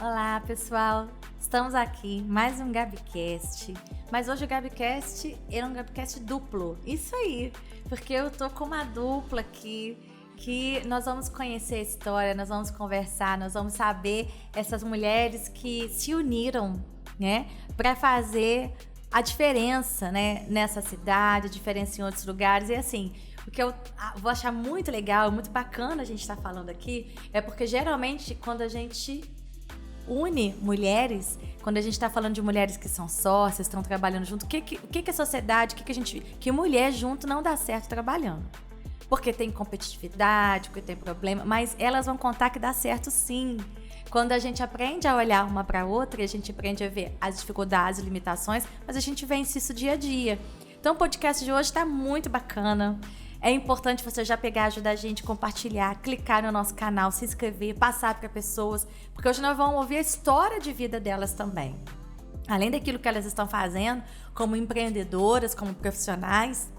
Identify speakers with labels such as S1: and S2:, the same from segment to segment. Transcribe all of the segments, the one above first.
S1: Olá, pessoal! Estamos aqui, mais um GabiCast. Mas hoje o GabiCast é um GabiCast duplo. Isso aí, porque eu tô com uma dupla aqui, que nós vamos conhecer a história, nós vamos conversar, nós vamos saber essas mulheres que se uniram, né, para fazer a diferença, né, nessa cidade, a diferença em outros lugares. E assim, o que eu vou achar muito legal, muito bacana a gente estar falando aqui, é porque geralmente quando a gente une mulheres, quando a gente está falando de mulheres que são sócias, estão trabalhando junto, o que a sociedade, que mulher junto não dá certo trabalhando? Porque tem competitividade, porque tem problema, mas elas vão contar que dá certo sim. Quando a gente aprende a olhar uma para outra e a gente aprende a ver as dificuldades e limitações, mas a gente vence isso dia a dia. Então o podcast de hoje está muito bacana. É importante você já pegar, ajudar a gente, compartilhar, clicar no nosso canal, se inscrever, passar para pessoas, porque hoje nós vamos ouvir a história de vida delas também. Além daquilo que elas estão fazendo, como empreendedoras, como profissionais,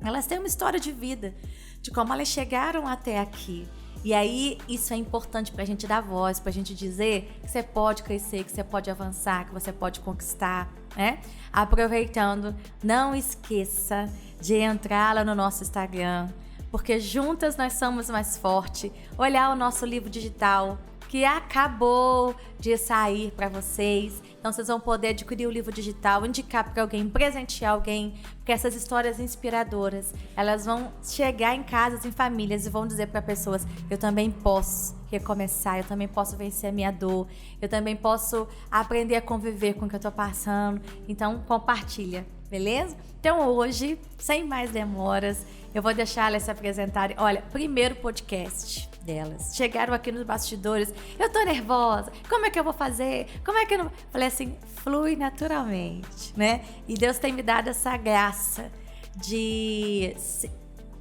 S1: elas têm uma história de vida, de como elas chegaram até aqui. E aí, isso é importante pra gente dar voz, pra gente dizer que você pode crescer, que você pode avançar, que você pode conquistar, né? Aproveitando, não esqueça de entrar lá no nosso Instagram, porque juntas nós somos mais fortes. Olhar o nosso livro digital, que acabou de sair para vocês. Então vocês vão poder adquirir o livro digital, indicar para alguém, presentear alguém, porque essas histórias inspiradoras, elas vão chegar em casas, em famílias e vão dizer para pessoas: eu também posso recomeçar, eu também posso vencer a minha dor, eu também posso aprender a conviver com o que eu tô passando. Então compartilha, beleza? Então hoje, sem mais demoras, eu vou deixar elas se apresentarem. Olha, primeiro podcast delas. Chegaram aqui nos bastidores. Eu tô nervosa. Como é que eu vou fazer? Como é que eu não... Falei assim, flui naturalmente, né? E Deus tem me dado essa graça de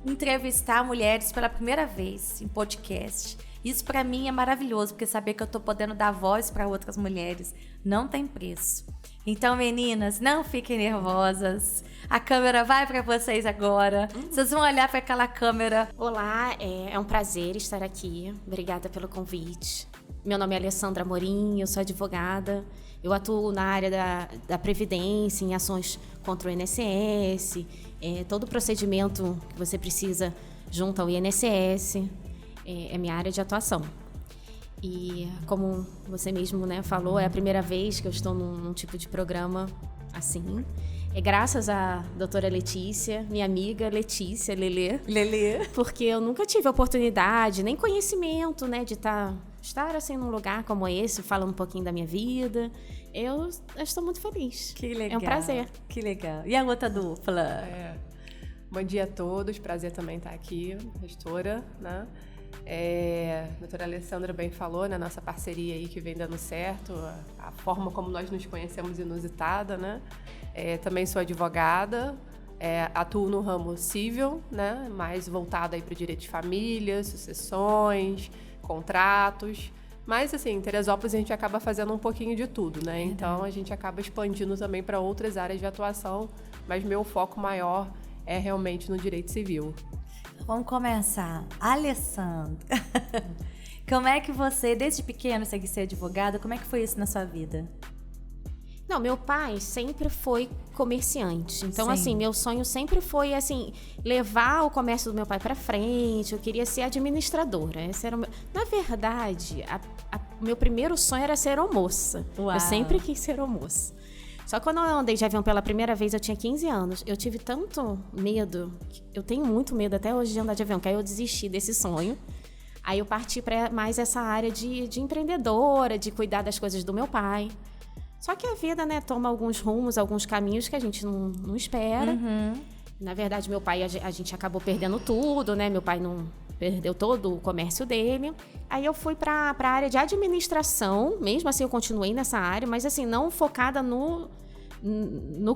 S1: entrevistar mulheres pela primeira vez em podcast. Isso pra mim é maravilhoso, porque saber que eu tô podendo dar voz para outras mulheres não tem preço. Então, meninas, não fiquem nervosas. A câmera vai para vocês agora. Vocês vão olhar para aquela câmera.
S2: Olá, é um prazer estar aqui. Obrigada pelo convite. Meu nome é Alessandra Amorim, eu sou advogada. Eu atuo na área da Previdência, em ações contra o INSS, todo o procedimento que você precisa junto ao INSS, é minha área de atuação. E como você mesmo, né, falou, é a primeira vez que eu estou num tipo de programa assim. É graças à doutora Letícia, minha amiga Letícia, Lelê. Porque eu nunca tive oportunidade, nem conhecimento, né, de estar assim num lugar como esse, falando um pouquinho da minha vida. Eu estou muito feliz.
S1: Que legal.
S2: É um prazer.
S1: Que legal. E a outra dupla?
S3: Bom dia a todos, prazer também estar aqui, gestora, né? A doutora Alessandra bem falou, né? Nossa parceria aí que vem dando certo, a forma como nós nos conhecemos inusitada, né? Também sou advogada, atuo no ramo civil, né? Mais voltada aí para o direito de família, sucessões, contratos. Mas, assim, em Teresópolis a gente acaba fazendo um pouquinho de tudo, né? Então a gente acaba expandindo também para outras áreas de atuação, mas meu foco maior é realmente no direito civil.
S1: Vamos começar. Alessandra, como é que você, desde pequeno, você quis ser advogada, como é que foi isso na sua vida?
S2: Não, meu pai sempre foi comerciante. Então,
S1: Sim.
S2: assim, meu sonho sempre foi, assim, levar o comércio do meu pai para frente. Eu queria ser administradora. Esse era Na verdade, o meu primeiro sonho era ser almoça.
S1: Uau.
S2: Eu sempre quis ser almoça. Só que quando eu andei de avião pela primeira vez, eu tinha 15 anos. Eu tive tanto medo, eu tenho muito medo até hoje de andar de avião, que aí eu desisti desse sonho. Aí eu parti para mais essa área de empreendedora, de cuidar das coisas do meu pai. Só que a vida, né, toma alguns rumos, alguns caminhos que a gente não espera. Na verdade, meu pai, a gente acabou perdendo tudo, né? Meu pai não perdeu todo o comércio dele. Aí eu fui para a área de administração, mesmo assim eu continuei nessa área, mas assim, não focada no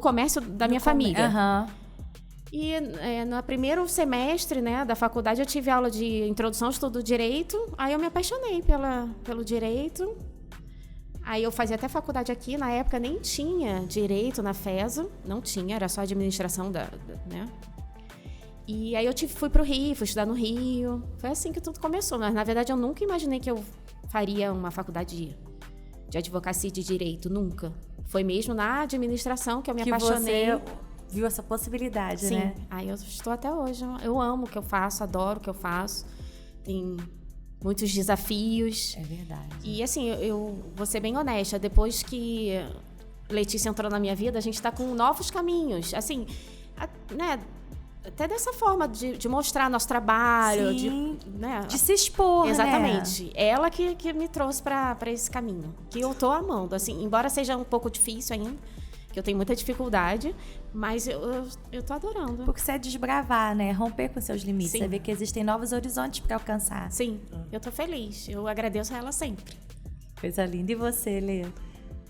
S2: comércio da minha família. E no primeiro semestre, né, da faculdade, eu tive aula de introdução ao estudo do direito. Aí eu me apaixonei pelo direito. Aí eu fazia até faculdade aqui. Na época nem tinha direito na FESA. Não tinha, era só administração né? E aí eu fui pro Rio, fui estudar no Rio. Foi assim que tudo começou. Mas, na verdade, eu nunca imaginei que eu faria uma faculdade de advocacia e de direito, nunca. Foi mesmo na administração que eu me
S1: que
S2: apaixonei.
S1: Você viu essa possibilidade,
S2: Sim.
S1: né?
S2: Aí eu estou até hoje. Eu amo o que eu faço, adoro o que eu faço. Tem muitos desafios.
S1: É verdade.
S2: E assim, eu vou ser bem honesta, depois que Letícia entrou na minha vida, a gente está com novos caminhos. Assim, né? Até dessa forma de mostrar nosso trabalho,
S1: Sim,
S2: né?
S1: de se expor,
S2: Exatamente.
S1: né?
S2: Ela que me trouxe para esse caminho, que eu tô amando. Assim, embora seja um pouco difícil ainda, que eu tenho muita dificuldade, mas eu tô adorando.
S1: Porque você é desbravar, né? Romper com seus limites.
S2: Sim.
S1: Você vê que existem novos horizontes para alcançar.
S2: Sim, eu tô feliz. Eu agradeço a ela sempre.
S1: Coisa linda. E você, Lê?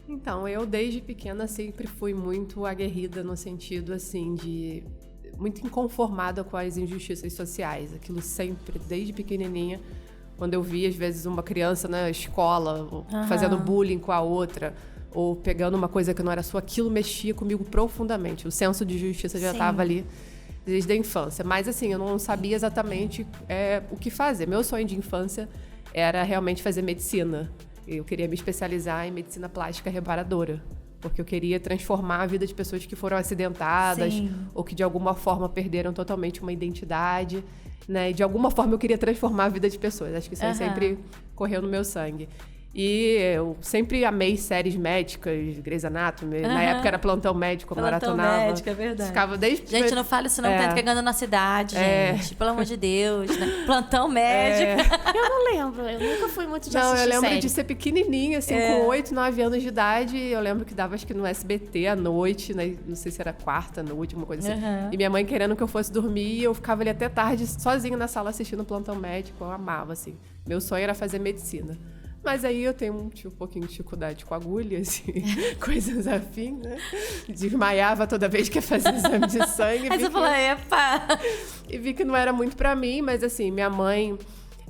S3: Então, eu desde pequena sempre fui muito aguerrida no sentido, assim, de... muito inconformada com as injustiças sociais. Aquilo sempre, desde pequenininha, quando eu via, às vezes, uma criança na escola fazendo bullying com a outra, ou pegando uma coisa que não era sua, aquilo mexia comigo profundamente. O senso de justiça já estava ali desde a infância. Mas, assim, eu não sabia exatamente o que fazer. Meu sonho de infância era realmente fazer medicina. Eu queria me especializar em medicina plástica reparadora, porque eu queria transformar a vida de pessoas que foram acidentadas ou que de alguma forma perderam totalmente uma identidade, né? E de alguma forma eu queria transformar a vida de pessoas. Acho que isso aí sempre correu no meu sangue. E eu sempre amei séries médicas, Grey's Anatomy. Na época era Plantão Médico, eu maratonava.
S1: Plantão Médico, é verdade.
S3: Ficava desde...
S1: Gente, não fale isso não, tá pegando na cidade, gente. Pelo amor de Deus, né? Plantão Médico.
S2: Eu não lembro, eu nunca fui muito de assistir
S3: Não, eu lembro
S2: série.
S3: de ser pequenininha, assim, com 8, 9 anos de idade. Eu lembro que dava, acho que no SBT à noite, né? Não sei se era quarta noite, uma coisa assim.
S1: Uhum.
S3: E minha mãe querendo que eu fosse dormir, e eu ficava ali até tarde, sozinha na sala assistindo Plantão Médico. Eu amava, assim. Meu sonho era fazer medicina. Mas aí eu tenho um pouquinho de dificuldade com agulhas e coisas afim, né? Desmaiava toda vez que ia fazer exame de sangue.
S1: Aí você falou, epa!
S3: E vi que não era muito pra mim, mas assim, minha mãe...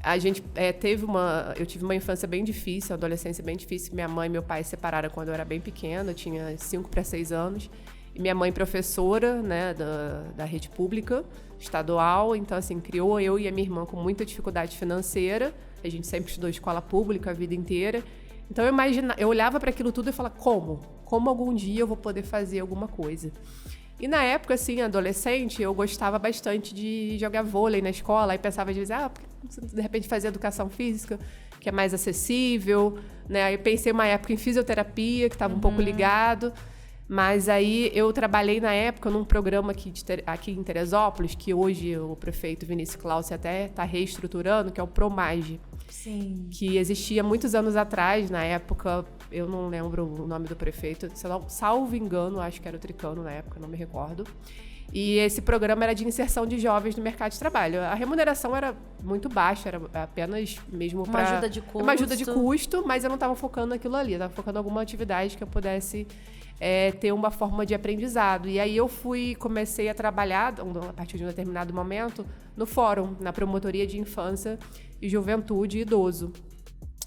S3: A gente eu tive uma infância bem difícil, uma adolescência bem difícil. Minha mãe e meu pai se separaram quando eu era bem pequena, eu tinha 5 para 6 anos. E minha mãe professora, né, da rede pública, estadual. Então, assim, criou eu e a minha irmã com muita dificuldade financeira. A gente sempre estudou escola pública a vida inteira. Então, eu olhava para aquilo tudo e falava, como? Como algum dia eu vou poder fazer alguma coisa? E na época, assim, adolescente, eu gostava bastante de jogar vôlei na escola. Aí pensava de vezes, por que de repente fazer educação física, que é mais acessível, né? Aí pensei uma época em fisioterapia, que estava um pouco ligado. Mas aí eu trabalhei na época num programa aqui em Teresópolis, que hoje o prefeito Vinícius Clausen até está reestruturando, que é o Promage.
S1: Sim.
S3: Que existia muitos anos atrás, na época, eu não lembro o nome do prefeito, salvo engano, acho que era o Tricano na época, não me recordo. E esse programa era de inserção de jovens no mercado de trabalho. A remuneração era muito baixa, era apenas mesmo para...
S1: Uma ajuda de custo.
S3: Uma ajuda de custo, mas eu não estava focando naquilo ali, eu estava focando em alguma atividade que eu pudesse ter uma forma de aprendizado. E aí eu comecei a trabalhar, a partir de um determinado momento, no fórum, na promotoria de infância e juventude e idoso,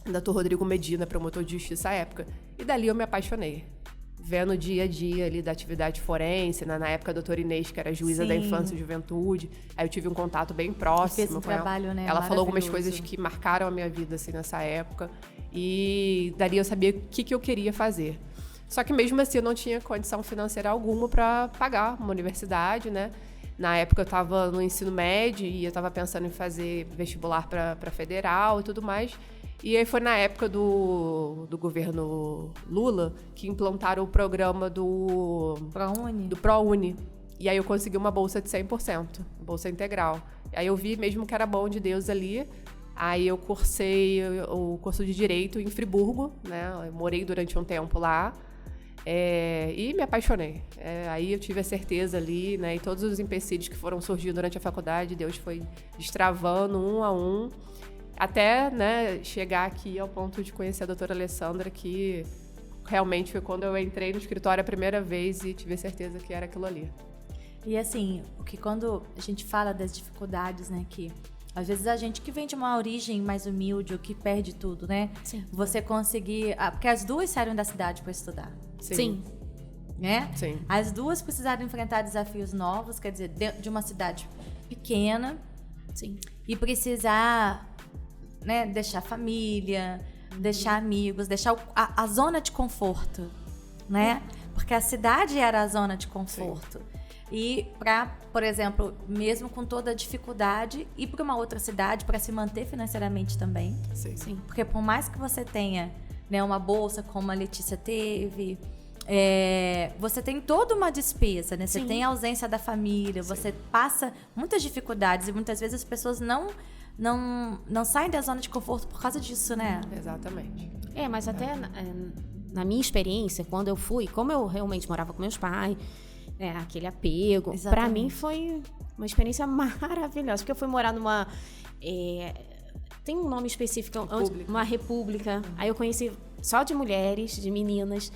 S3: Dr. Rodrigo Medina, promotor de justiça à época. E dali eu me apaixonei. Vendo o dia a dia ali da atividade forense, na época a doutora Inês, que era juíza da infância e juventude. Aí eu tive um contato bem próximo com
S1: trabalho,
S3: ela.
S1: Né?
S3: Ela falou algumas coisas que marcaram a minha vida assim, nessa época. E dali eu sabia o que eu queria fazer. Só que mesmo assim eu não tinha condição financeira alguma para pagar uma universidade, né? Na época eu estava no ensino médio e eu estava pensando em fazer vestibular para federal e tudo mais. E aí foi na época do governo Lula que implantaram o programa do ProUni. E aí eu consegui uma bolsa de 100%, bolsa integral. Aí eu vi mesmo que era bom de Deus ali. Aí eu cursei o curso de Direito em Friburgo, né? Eu morei durante um tempo lá. E me apaixonei. Aí eu tive a certeza ali, né? E todos os empecilhos que foram surgindo durante a faculdade, Deus foi destravando um a um, até, né, chegar aqui ao ponto de conhecer a doutora Alessandra, que realmente foi quando eu entrei no escritório a primeira vez e tive a certeza que era aquilo ali.
S1: E assim, que quando a gente fala das dificuldades, né, que às vezes a gente que vem de uma origem mais humilde ou que perde tudo, né?
S2: Sim.
S1: Você conseguir... Porque as duas saíram da cidade para estudar.
S2: Sim.
S1: Né?
S3: Sim.
S1: As duas precisaram enfrentar desafios novos, quer dizer, dentro de uma cidade pequena.
S2: Sim.
S1: E precisar, né, deixar a família, deixar amigos, deixar a zona de conforto, né? Porque a cidade era a zona de conforto. Sim. E por exemplo, mesmo com toda a dificuldade, ir para uma outra cidade para se manter financeiramente também.
S3: Sim.
S1: Porque por mais que você tenha, né, uma bolsa como a Letícia teve, você tem toda uma despesa, né? Você tem a ausência da família, você passa muitas dificuldades e muitas vezes as pessoas não saem da zona de conforto por causa disso, né?
S3: Exatamente.
S2: Mas até na minha experiência, quando eu fui, como eu realmente morava com meus pais, aquele apego, para mim foi uma experiência maravilhosa, porque eu fui morar numa tem um nome específico, uma república. Aí eu conheci só de mulheres, de meninas.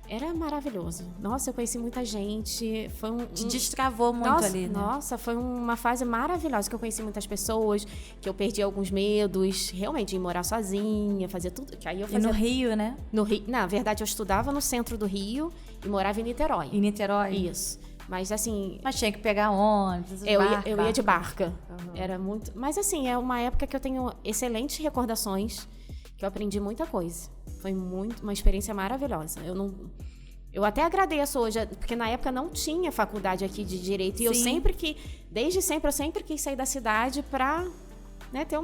S2: Era maravilhoso. Nossa, eu conheci muita gente.
S1: Te destravou muito ali, né?
S2: Nossa, foi uma fase maravilhosa, que eu conheci muitas pessoas, que eu perdi alguns medos, realmente, em morar sozinha, fazer tudo. Que aí eu fazia...
S1: E no Rio, né?
S2: No Rio. Na verdade, eu estudava no centro do Rio e morava em Niterói.
S1: Em Niterói?
S2: Isso. Mas assim...
S1: Mas tinha que pegar ônibus,
S2: eu ia de barca. Uhum. Era muito... Mas assim, é uma época que eu tenho excelentes recordações, que eu aprendi muita coisa. Foi uma experiência maravilhosa. Eu até agradeço hoje, porque na época não tinha faculdade aqui de Direito. E desde sempre, eu sempre quis sair da cidade para, né, ter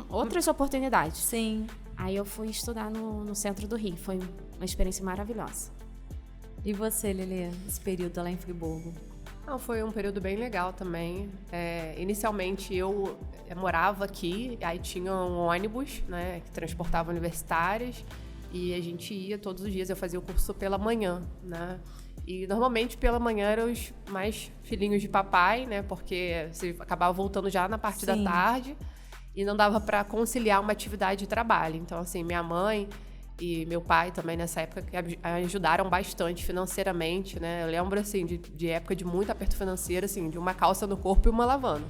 S2: outras oportunidades.
S1: Sim.
S2: Aí eu fui estudar no centro do Rio. Foi uma experiência maravilhosa.
S1: E você, Lelê, esse período lá em Friburgo?
S3: Não, foi um período bem legal também. Inicialmente eu morava aqui, aí tinha um ônibus, né, que transportava universitários, e a gente ia todos os dias. Eu fazia o curso pela manhã, né? E normalmente pela manhã eram os mais filhinhos de papai, né? Porque você acabava voltando já na parte da tarde e não dava para conciliar uma atividade de trabalho. Então, assim, minha mãe e meu pai também, nessa época, que ajudaram bastante financeiramente, né? Eu lembro, assim, de época de muito aperto financeiro, assim, de uma calça no corpo e uma lavando.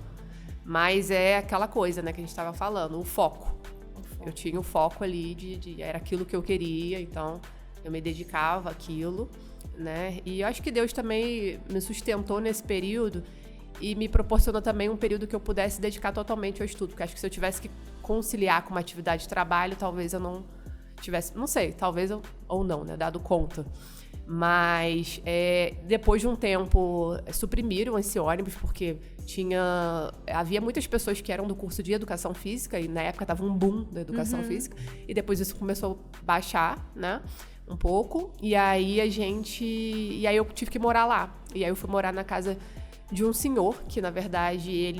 S3: Mas é aquela coisa, né, que a gente estava falando, o foco. Eu tinha o foco ali, era aquilo que eu queria, então eu me dedicava àquilo, né? E eu acho que Deus também me sustentou nesse período e me proporcionou também um período que eu pudesse dedicar totalmente ao estudo, porque acho que se eu tivesse que conciliar com uma atividade de trabalho, talvez eu não tivesse, não sei, talvez eu, ou não, né, dado conta. Mas depois de um tempo suprimiram esse ônibus, porque havia muitas pessoas que eram do curso de Educação Física, e na época estava um boom da Educação Física, e depois isso começou a baixar, né, um pouco, e aí eu tive que morar lá. E aí eu fui morar na casa de um senhor, que na verdade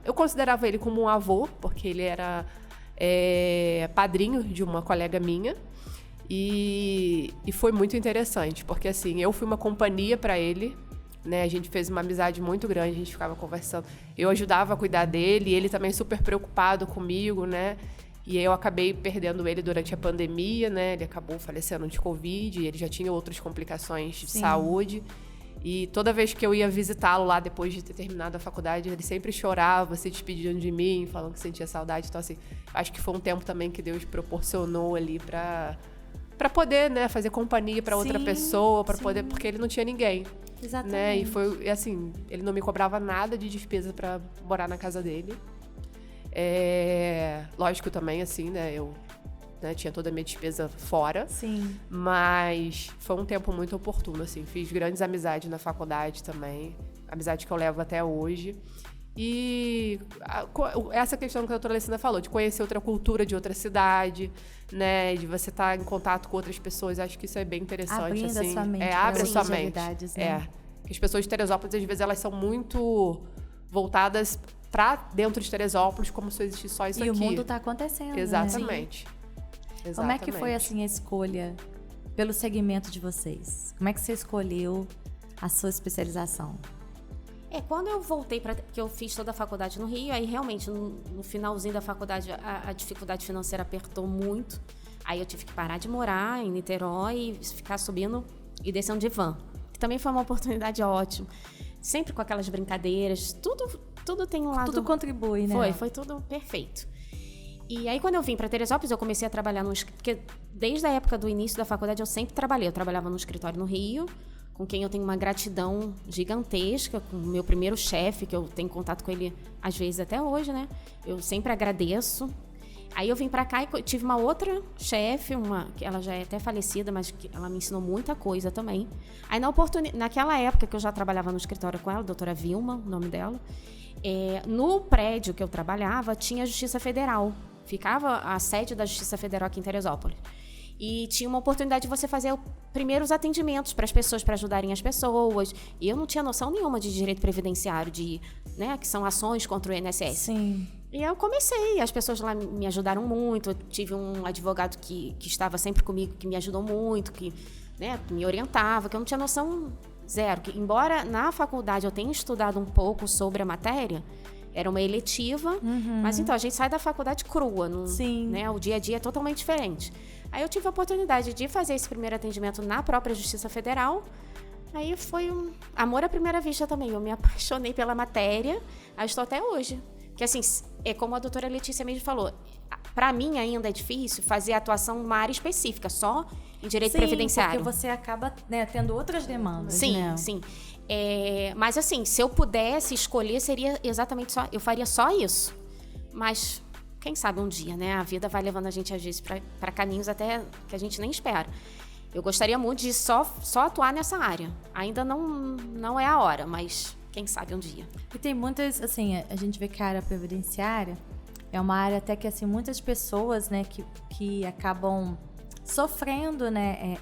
S3: eu considerava ele como um avô, porque ele era padrinho de uma colega minha. E foi muito interessante, porque assim, eu fui uma companhia para ele, né? A gente fez uma amizade muito grande, a gente ficava conversando. Eu ajudava a cuidar dele, e ele também super preocupado comigo, né? E eu acabei perdendo ele durante a pandemia, né? Ele acabou falecendo de Covid, e ele já tinha outras complicações de saúde. E toda vez que eu ia visitá-lo lá, depois de ter terminado a faculdade, ele sempre chorava, se despedindo de mim, falando que sentia saudade. Então, assim, acho que foi um tempo também que Deus proporcionou ali para poder, né, fazer companhia para outra pessoa, para poder, porque ele não tinha ninguém.
S1: Exatamente.
S3: Né? E foi assim, ele não me cobrava nada de despesa para morar na casa dele. Lógico também, assim, né, eu tinha toda a minha despesa fora.
S1: Sim.
S3: Mas foi um tempo muito oportuno, assim. Fiz grandes amizades na faculdade também, amizade que eu levo até hoje. E essa questão que a doutora Alessandra falou, de conhecer outra cultura de outra cidade, né, de você estar em contato com outras pessoas, acho que isso é bem interessante.
S1: Abrindo
S3: assim.
S1: a sua mente.
S3: Abre a sua mente.
S1: Né?
S3: Que as pessoas de Teresópolis, às vezes, elas são muito voltadas para dentro de Teresópolis, como se existisse só isso aqui.
S1: E o mundo está acontecendo.
S3: Exatamente.
S1: Né? Como é que foi, assim, a escolha pelo segmento de vocês? Como é que você escolheu a sua especialização?
S2: Quando eu voltei, que eu fiz toda a faculdade no Rio, aí realmente no finalzinho da faculdade a dificuldade financeira apertou muito. Aí eu tive que parar de morar em Niterói e ficar subindo e descendo de van. Que também foi uma oportunidade ótima. Sempre com aquelas brincadeiras, tudo tem um lado...
S1: Tudo contribui, né?
S2: Foi tudo perfeito. E aí quando eu vim para Teresópolis, eu comecei a trabalhar porque desde a época do início da faculdade eu sempre trabalhei. Eu trabalhava num escritório no Rio, com quem eu tenho uma gratidão gigantesca, com o meu primeiro chefe, que eu tenho contato com ele às vezes até hoje, né? Eu sempre agradeço. Aí eu vim pra cá e tive uma outra chefe, que ela já é até falecida, mas que ela me ensinou muita coisa também. Aí naquela época que eu já trabalhava no escritório com ela, doutora Vilma, o nome dela, no prédio que eu trabalhava tinha a Justiça Federal. Ficava a sede da Justiça Federal aqui em Teresópolis. E tinha uma oportunidade de você fazer primeiros atendimentos para as pessoas, para ajudarem as pessoas. E eu não tinha noção nenhuma de direito previdenciário, né, que são ações contra o INSS.
S1: Sim.
S2: E eu comecei, as pessoas lá me ajudaram muito. Eu tive um advogado que estava sempre comigo, que me ajudou muito, que, né, me orientava, que eu não tinha noção zero. Que, embora na faculdade eu tenha estudado um pouco sobre a matéria, era uma eletiva, mas então a gente sai da faculdade crua,
S1: Sim.
S2: Né, o dia a dia é totalmente diferente. Aí eu tive a oportunidade de fazer esse primeiro atendimento na própria Justiça Federal. Aí foi um amor à primeira vista também. Eu me apaixonei pela matéria, aí estou até hoje. Que assim, é como a doutora Letícia mesmo falou, para mim ainda é difícil fazer atuação numa área específica, só em direito previdenciário.
S1: Porque você acaba, né, tendo outras demandas,
S2: sim,
S1: né?
S2: Sim. Mas assim, se eu pudesse escolher, seria exatamente só, eu faria só isso. Mas quem sabe um dia, né? A vida vai levando a gente às vezes para caminhos até que a gente nem espera. Eu gostaria muito de só atuar nessa área. Ainda não é a hora, mas quem sabe um dia.
S1: E tem muitas, assim, a gente vê que a área previdenciária é uma área até que, assim, muitas pessoas, né, que acabam sofrendo, né,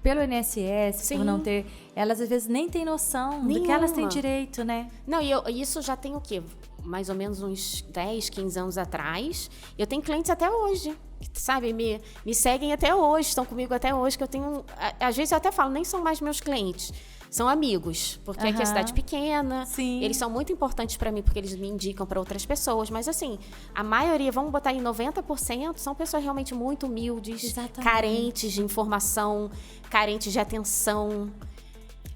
S1: pelo INSS,
S2: Sim.
S1: por não ter... Elas, às vezes, nem têm noção do que elas têm direito, né?
S2: Não, e isso já tem o quê? Mais ou menos uns 10, 15 anos atrás. Eu tenho clientes até hoje, que, sabe, me seguem até hoje, estão comigo até hoje, que eu tenho... Às vezes eu até falo, nem são mais meus clientes, são amigos, porque aqui é cidade pequena.
S1: Sim.
S2: Eles são muito importantes para mim, porque eles me indicam para outras pessoas, mas assim, a maioria, vamos botar em 90%, são pessoas realmente muito humildes,
S1: Exatamente.
S2: carentes de informação, carentes de atenção.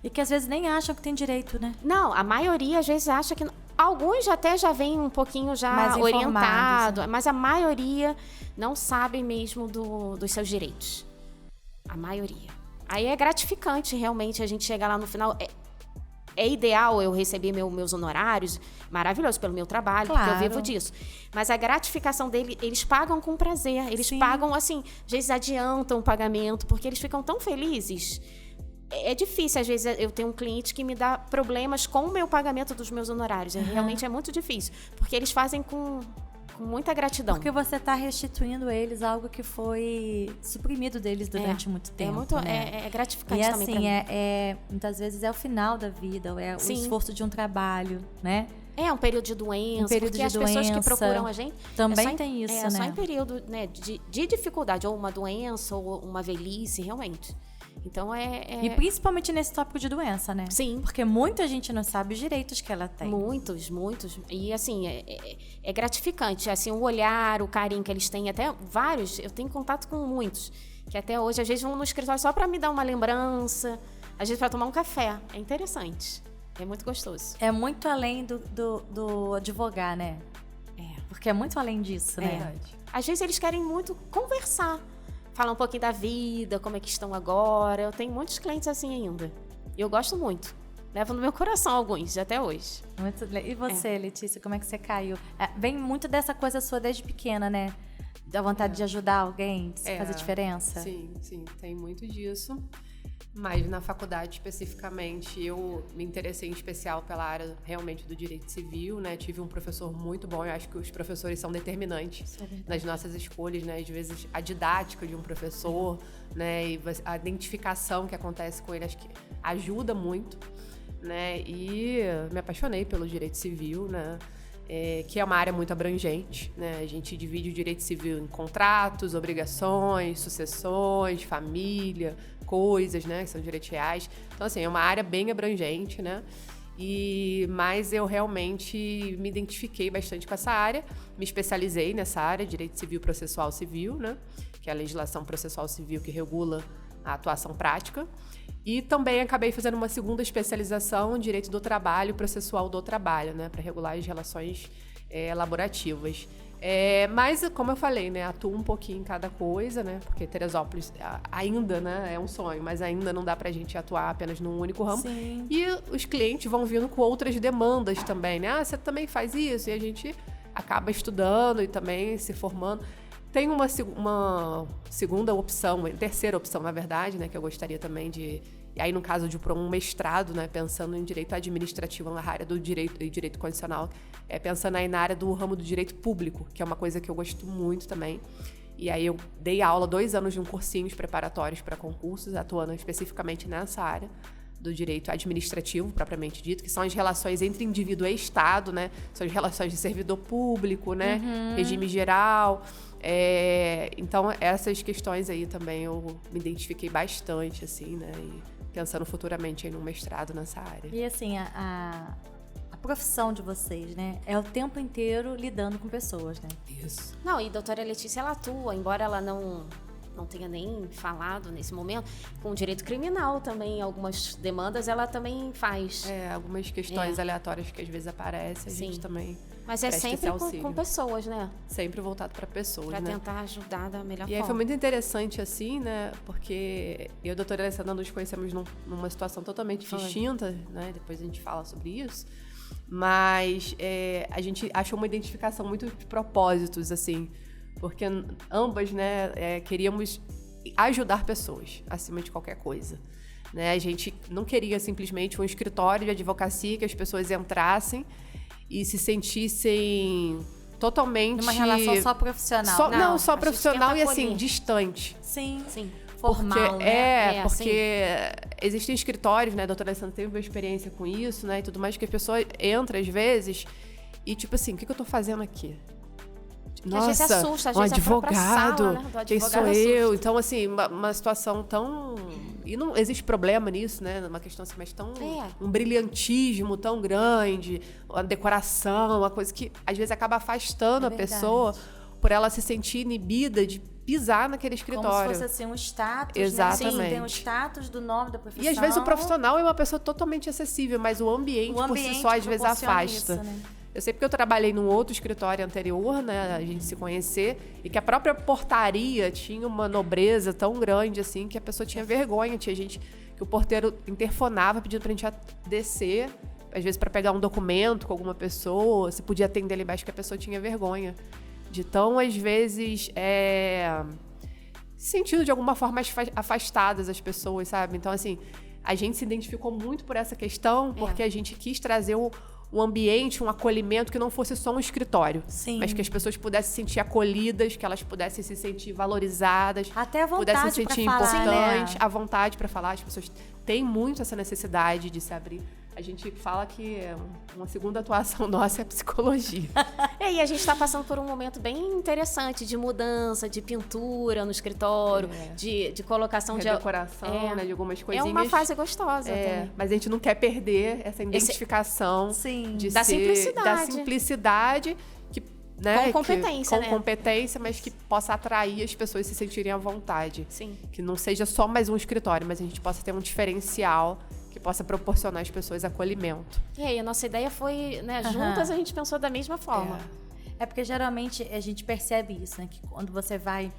S1: E que, às vezes, nem acham que tem direito, né?
S2: Não, a maioria às vezes acha que... Alguns até já vêm um pouquinho já
S1: mais
S2: orientado, mas a maioria não sabe mesmo dos seus direitos. A maioria. Aí é gratificante realmente a gente chegar lá no final. É ideal eu receber meus honorários, maravilhoso pelo meu trabalho,
S1: Claro.
S2: porque eu vivo disso. Mas a gratificação dele, eles pagam com prazer. Eles
S1: Sim.
S2: pagam assim, às vezes adiantam o pagamento, porque eles ficam tão felizes. É difícil, às vezes, eu tenho um cliente que me dá problemas com o meu pagamento dos meus honorários. Realmente é muito difícil, porque eles fazem com muita gratidão.
S1: Porque você está restituindo a eles algo que foi suprimido deles durante muito tempo.
S2: É gratificante
S1: e
S2: também pra
S1: assim,
S2: mim.
S1: muitas vezes é o final da vida, ou é
S2: Sim.
S1: o esforço de um trabalho, né?
S2: É um período de doença,
S1: período
S2: porque
S1: de
S2: as pessoas que
S1: doença.
S2: procuram a gente...
S1: Também tem isso, né?
S2: Só em período, né, de dificuldade, ou uma doença, ou uma velhice, realmente. Então
S1: E principalmente nesse tópico de doença, né?
S2: Sim.
S1: Porque muita gente não sabe os direitos que ela tem.
S2: Muitos. E assim, é gratificante. Assim, o olhar, o carinho que eles têm, até vários, eu tenho contato com muitos, que até hoje, às vezes, vão no escritório só para me dar uma lembrança, às vezes para tomar um café. É interessante. É muito gostoso.
S1: É muito além do advogar, né? Porque é muito além disso, né?
S3: Verdade.
S2: Às vezes eles querem muito conversar, falar um pouquinho da vida, como é que estão agora. Eu tenho muitos clientes assim ainda. E eu gosto muito. Levo no meu coração alguns, até hoje.
S1: E você, Letícia, como é que você caiu? Vem muito dessa coisa sua desde pequena, né? Da vontade de ajudar alguém, de fazer diferença.
S3: Sim, tem muito disso. Mas na faculdade, especificamente, eu me interessei em especial pela área realmente do direito civil, né? Tive um professor muito bom, eu acho que os professores são determinantes nas nossas escolhas, né? Às vezes a didática de um professor, né? E a identificação que acontece com ele, acho que ajuda muito, né? E me apaixonei pelo direito civil, né? Que é uma área muito abrangente, né? A gente divide o direito civil em contratos, obrigações, sucessões, família, coisas, né? Que são direitos reais. Então, assim, é uma área bem abrangente, né? Mas eu realmente me identifiquei bastante com essa área, me especializei nessa área, direito civil processual civil, né? Que é a legislação processual civil que regula a atuação prática. E também acabei fazendo uma segunda especialização em direito do trabalho, processual do trabalho, né, para regular as relações laborativas. Mas, como eu falei, né, atuo um pouquinho em cada coisa, né, porque Teresópolis ainda, né, é um sonho, mas ainda não dá pra gente atuar apenas num único ramo.
S1: Sim.
S3: E os clientes vão vindo com outras demandas também, né? Você também faz isso? E acaba estudando e também se formando. Tem uma segunda opção, terceira opção, na verdade, né, que eu gostaria também de... E aí, no caso de um mestrado, né, pensando em direito administrativo na área do direito e direito constitucional, pensando aí na área do ramo do direito público, que é uma coisa que eu gosto muito também. E aí eu dei aula 2 anos de um cursinhos preparatórios para concursos, atuando especificamente nessa área do direito administrativo, propriamente dito, que são as relações entre indivíduo e Estado, né? São as relações de servidor público, né? Regime geral. Então, essas questões aí também eu me identifiquei bastante, assim, né? E pensando futuramente em um mestrado nessa área.
S1: E assim, a profissão de vocês, né? É o tempo inteiro lidando com pessoas, né?
S3: Isso.
S2: Não, e a doutora Letícia, ela atua, embora ela não tenha nem falado nesse momento, com direito criminal também, algumas demandas ela também faz.
S3: Algumas questões aleatórias que às vezes aparecem, a gente também
S2: Mas é sempre com pessoas, né?
S3: Sempre voltado para pessoas,
S2: pra
S3: né?
S2: tentar ajudar da melhor forma.
S3: E aí foi muito interessante, assim, né? Porque eu e a doutora Alessandra nos conhecemos numa situação totalmente distinta, né? Depois a gente fala sobre isso. Mas a gente achou uma identificação muito de propósitos, assim, porque ambas, né, queríamos ajudar pessoas acima de qualquer coisa, né? A gente não queria simplesmente um escritório de advocacia que as pessoas entrassem e se sentissem totalmente...
S1: Numa relação só profissional.
S3: Não, só profissional e assim, distante.
S1: Sim.
S3: Formal,
S1: porque,
S3: né? Porque existem escritórios, né? A doutora Alessandra teve uma experiência com isso, né? E tudo mais, que a pessoa entra às vezes e tipo assim, o que eu tô fazendo aqui? Nossa,
S2: às vezes assusta, às
S3: um
S2: vezes
S3: advogado,
S2: sala, né?
S3: quem sou eu? Então, assim, uma situação tão... E não existe problema nisso, né? Uma questão assim, mas tão... Um brilhantismo tão grande, uma decoração, uma coisa que às vezes acaba afastando a pessoa por ela se sentir inibida de pisar naquele escritório.
S1: Como se fosse assim, um status,
S3: exatamente,
S1: né? Sim, tem um status do nome da profissão.
S3: E às vezes o profissional é uma pessoa totalmente acessível, mas o ambiente por si só às vezes afasta.
S1: Isso, né?
S3: Eu sei porque eu trabalhei num outro escritório anterior, né, a gente se conhecer, e que a própria portaria tinha uma nobreza tão grande, assim, que a pessoa tinha vergonha. Tinha gente que o porteiro interfonava pedindo pra gente descer, às vezes para pegar um documento com alguma pessoa, se podia atender ali embaixo, que a pessoa tinha vergonha. De tão, às vezes, sentindo de alguma forma afastadas as pessoas, sabe? Então, assim, a gente se identificou muito por essa questão, porque a gente quis trazer um ambiente, um acolhimento que não fosse só um escritório.
S1: Sim.
S3: Mas que as pessoas pudessem se sentir acolhidas, que elas pudessem se sentir valorizadas.
S1: Até a vontade
S3: pudessem se sentir
S1: pra falar,
S3: importantes,
S1: né?
S3: à vontade para falar. As pessoas têm muito essa necessidade de se abrir. A gente fala que uma segunda atuação nossa é a psicologia.
S2: E a gente está passando por um momento bem interessante de mudança, de pintura no escritório, de colocação de
S3: decoração, né, de algumas coisinhas.
S2: É uma fase gostosa também.
S3: Mas a gente não quer perder essa identificação
S2: da
S3: simplicidade que, né,
S2: com competência,
S3: com competência, mas que possa atrair as pessoas se sentirem à vontade.
S2: Sim.
S3: Que não seja só mais um escritório, mas a gente possa ter um diferencial que possa proporcionar às pessoas acolhimento.
S2: E aí, a nossa ideia foi, né, juntas a gente pensou da mesma forma.
S1: É porque geralmente a gente percebe isso, né? Que quando você vai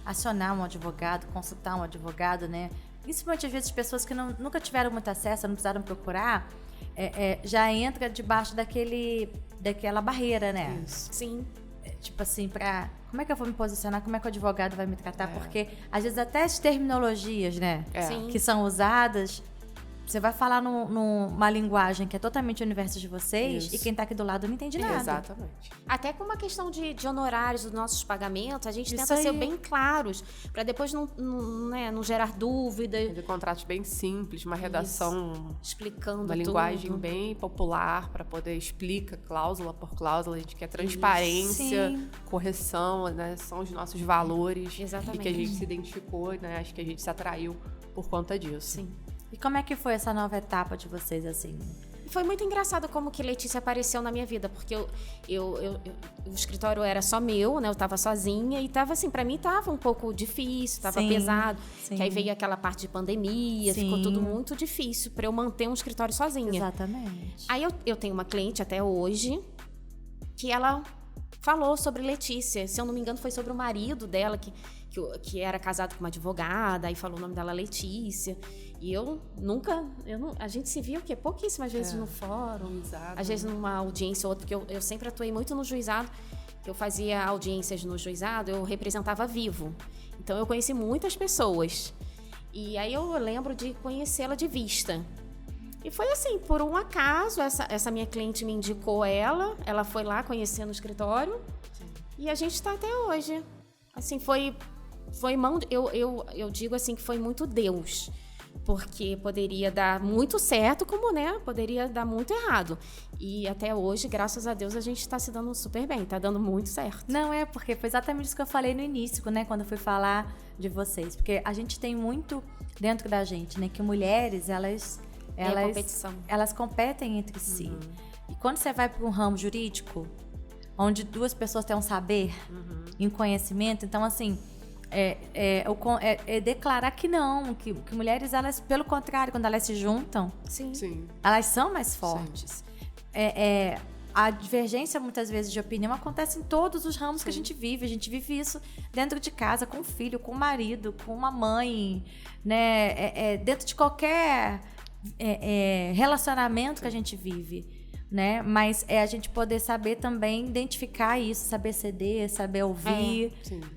S1: acionar um advogado, consultar um advogado, né? Principalmente às vezes pessoas que nunca tiveram muito acesso, não precisaram procurar, já entra debaixo daquela barreira, né?
S3: Isso.
S2: Sim.
S1: Tipo assim, como é que eu vou me posicionar? Como é que o advogado vai me tratar? Porque às vezes até as terminologias, né? Que são usadas... Você vai falar numa linguagem que é totalmente o universo de vocês e quem tá aqui do lado não entende nada.
S3: Exatamente.
S2: Até com uma questão de honorários dos nossos pagamentos, a gente
S1: Isso
S2: tenta
S1: aí.
S2: ser bem claros, para depois não gerar dúvida.
S3: De contratos bem simples, uma redação...
S2: Explicando
S3: uma linguagem bem popular, para poder explicar cláusula por cláusula. A gente quer transparência, correção, né? São os nossos valores.
S2: Exatamente.
S3: E que a gente se identificou, né? Acho que a gente se atraiu por conta disso.
S2: Sim.
S1: E como é que foi essa nova etapa de vocês, assim?
S2: Foi muito engraçado como que Letícia apareceu na minha vida, porque o escritório era só meu, né? Eu tava sozinha e tava assim, pra mim tava um pouco difícil, tava pesado. Que aí veio aquela parte de pandemia, ficou tudo muito difícil pra eu manter um escritório sozinha.
S1: Exatamente.
S2: Aí eu tenho uma cliente até hoje que ela falou sobre Letícia. Se eu não me engano, foi sobre o marido dela, que era casado com uma advogada, aí falou o nome dela, Letícia. E a gente se via o quê? Pouquíssimas vezes no fórum, às vezes numa audiência ou outra, porque eu sempre atuei muito no juizado, que eu fazia audiências no juizado, eu representava Vivo. Então eu conheci muitas pessoas. E aí eu lembro de conhecê-la de vista. E foi assim, por um acaso, essa minha cliente me indicou ela foi lá conhecer no escritório. Sim. E a gente está até hoje. Assim, foi mão... Eu digo assim que foi muito Deus. Porque poderia dar muito certo, como, né, poderia dar muito errado. E até hoje, graças a Deus, a gente está se dando super bem, está dando muito certo.
S1: Não, porque foi exatamente isso que eu falei no início, né, quando eu fui falar de vocês. Porque a gente tem muito dentro da gente, né, que mulheres, elas competem entre si. E quando você vai para um ramo jurídico, onde duas pessoas têm um saber e um conhecimento, então, assim... declarar que não, que mulheres, elas, pelo contrário, quando elas se juntam,
S3: Sim.
S1: elas são mais fortes. A divergência, muitas vezes, de opinião acontece em todos os ramos que a gente vive. A gente vive isso dentro de casa, com o filho, com o marido, com uma mãe, né? Dentro de qualquer relacionamento que a gente vive. Né? Mas a gente poder saber também identificar isso, saber ceder, saber ouvir,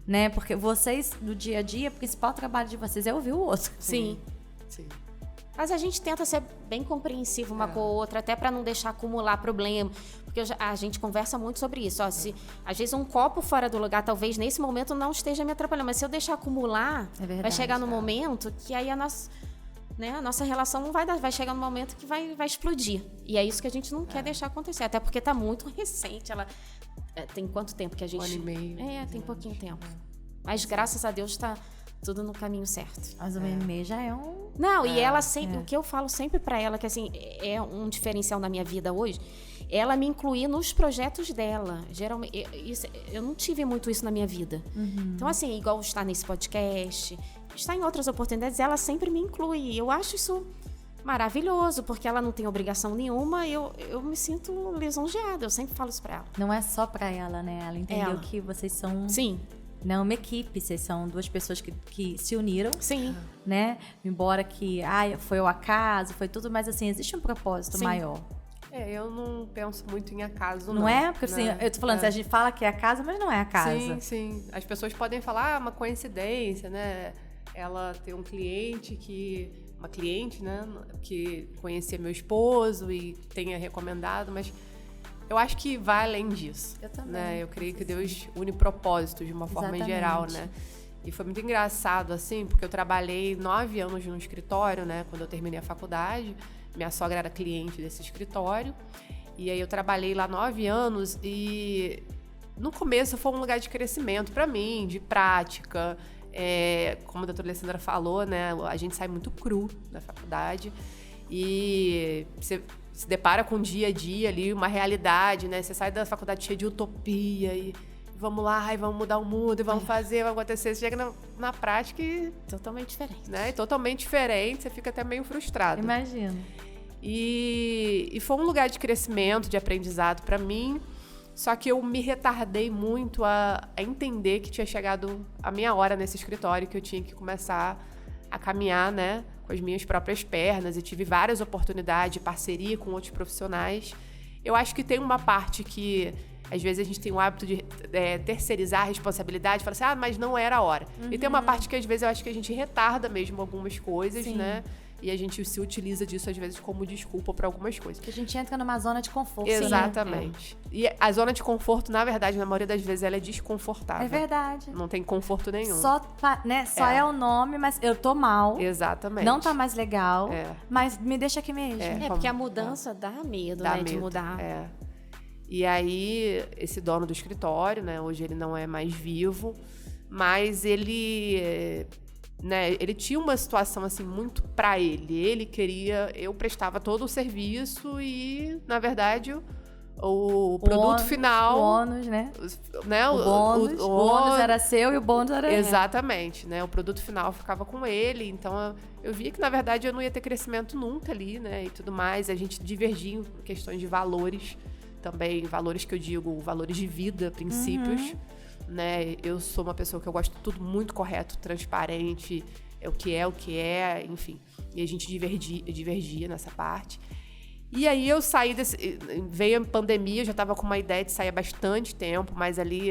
S1: né? Porque vocês, no dia a dia, o principal trabalho de vocês é ouvir o outro.
S2: Sim. Mas a gente tenta ser bem compreensivo uma com a outra, até para não deixar acumular problema. Porque a gente conversa muito sobre isso. Ó, se às vezes um copo fora do lugar, talvez nesse momento não esteja me atrapalhando, mas se eu deixar acumular, vai chegar no momento que aí a nossa relação não vai chegar no momento que vai explodir. E é isso que a gente não quer deixar acontecer. Até porque tá muito recente. Ela tem quanto tempo que a gente...
S3: 1 ano e meio.
S2: Tem pouquinho tempo. Mas graças a Deus tá tudo no caminho certo.
S1: Mas 1 ano e meio já é um...
S2: Não, e ela sempre... O que eu falo sempre pra ela, que assim, é um diferencial na minha vida hoje, ela me incluir nos projetos dela. Geralmente, eu não tive muito isso na minha vida. Então, assim, igual estar nesse podcast... Está em outras oportunidades, ela sempre me inclui. Eu acho isso maravilhoso, porque ela não tem obrigação nenhuma. Eu me sinto lisonjeada, eu sempre falo isso pra ela.
S1: Não é só pra ela, né? Ela entendeu que vocês são...
S2: Sim.
S1: Não, uma equipe. Vocês são duas pessoas que se uniram.
S2: Sim.
S1: Né? Embora que foi o acaso, foi tudo, mas assim, existe um propósito maior.
S3: Eu não penso muito em acaso, não.
S1: Não é? Porque assim, eu tô falando, a gente fala que é acaso, mas não é acaso.
S3: Sim. As pessoas podem falar, uma coincidência, né? Ela tem uma cliente, né, que conhecia meu esposo e tenha recomendado, mas eu acho que vai além disso.
S1: Eu também.
S3: Né? Eu creio que Deus une propósitos de uma forma geral, né? E foi muito engraçado, assim, porque eu trabalhei 9 anos no escritório, né, quando eu terminei a faculdade. Minha sogra era cliente desse escritório. E aí eu trabalhei lá 9 anos e no começo foi um lugar de crescimento para mim, de prática. Como a doutora Alessandra falou, né, a gente sai muito cru da faculdade e você se depara com o dia a dia ali, uma realidade, né? Você sai da faculdade cheia de utopia e vamos lá, e vamos mudar o mundo, e vamos fazer, vai acontecer. Você chega na prática e...
S2: Totalmente diferente.
S3: Né? Totalmente diferente, você fica até meio frustrado.
S1: Imagino.
S3: E foi um lugar de crescimento, de aprendizado para mim. Só que eu me retardei muito a entender que tinha chegado a minha hora nesse escritório, que eu tinha que começar a caminhar, né, com as minhas próprias pernas. E tive várias oportunidades de parceria com outros profissionais. Eu acho que tem uma parte que, às vezes, a gente tem o hábito de terceirizar a responsabilidade, falar assim, mas não era a hora. E tem uma parte que, às vezes, eu acho que a gente retarda mesmo algumas coisas, né? E a gente se utiliza disso, às vezes, como desculpa para algumas coisas.
S1: Que a gente entra numa zona de conforto.
S3: Exatamente. E a zona de conforto, na verdade, na maioria das vezes, ela é desconfortável.
S1: É verdade.
S3: Não tem conforto nenhum.
S1: Só é o nome, mas eu tô mal.
S3: Exatamente.
S1: Não tá mais legal, mas me deixa aqui mesmo.
S2: Porque a mudança dá medo, né, de mudar.
S3: E aí, esse dono do escritório, né, hoje ele não é mais vivo, mas ele... Né, ele tinha uma situação assim muito para ele queria, eu prestava todo o serviço e, na verdade, o produto final,
S1: o ônus, né?
S3: O
S1: ônus era seu e o bônus era
S3: exatamente, né? O produto final ficava com ele, então eu via que, na verdade, eu não ia ter crescimento nunca ali, né? E tudo mais, a gente divergia em questões de valores, também valores que eu digo, valores de vida, princípios, né? Eu sou uma pessoa que eu gosto de tudo muito correto, transparente, o que é, enfim. E a gente divergia nessa parte. E aí eu saí veio a pandemia, eu já estava com uma ideia de sair há bastante tempo, mas ali,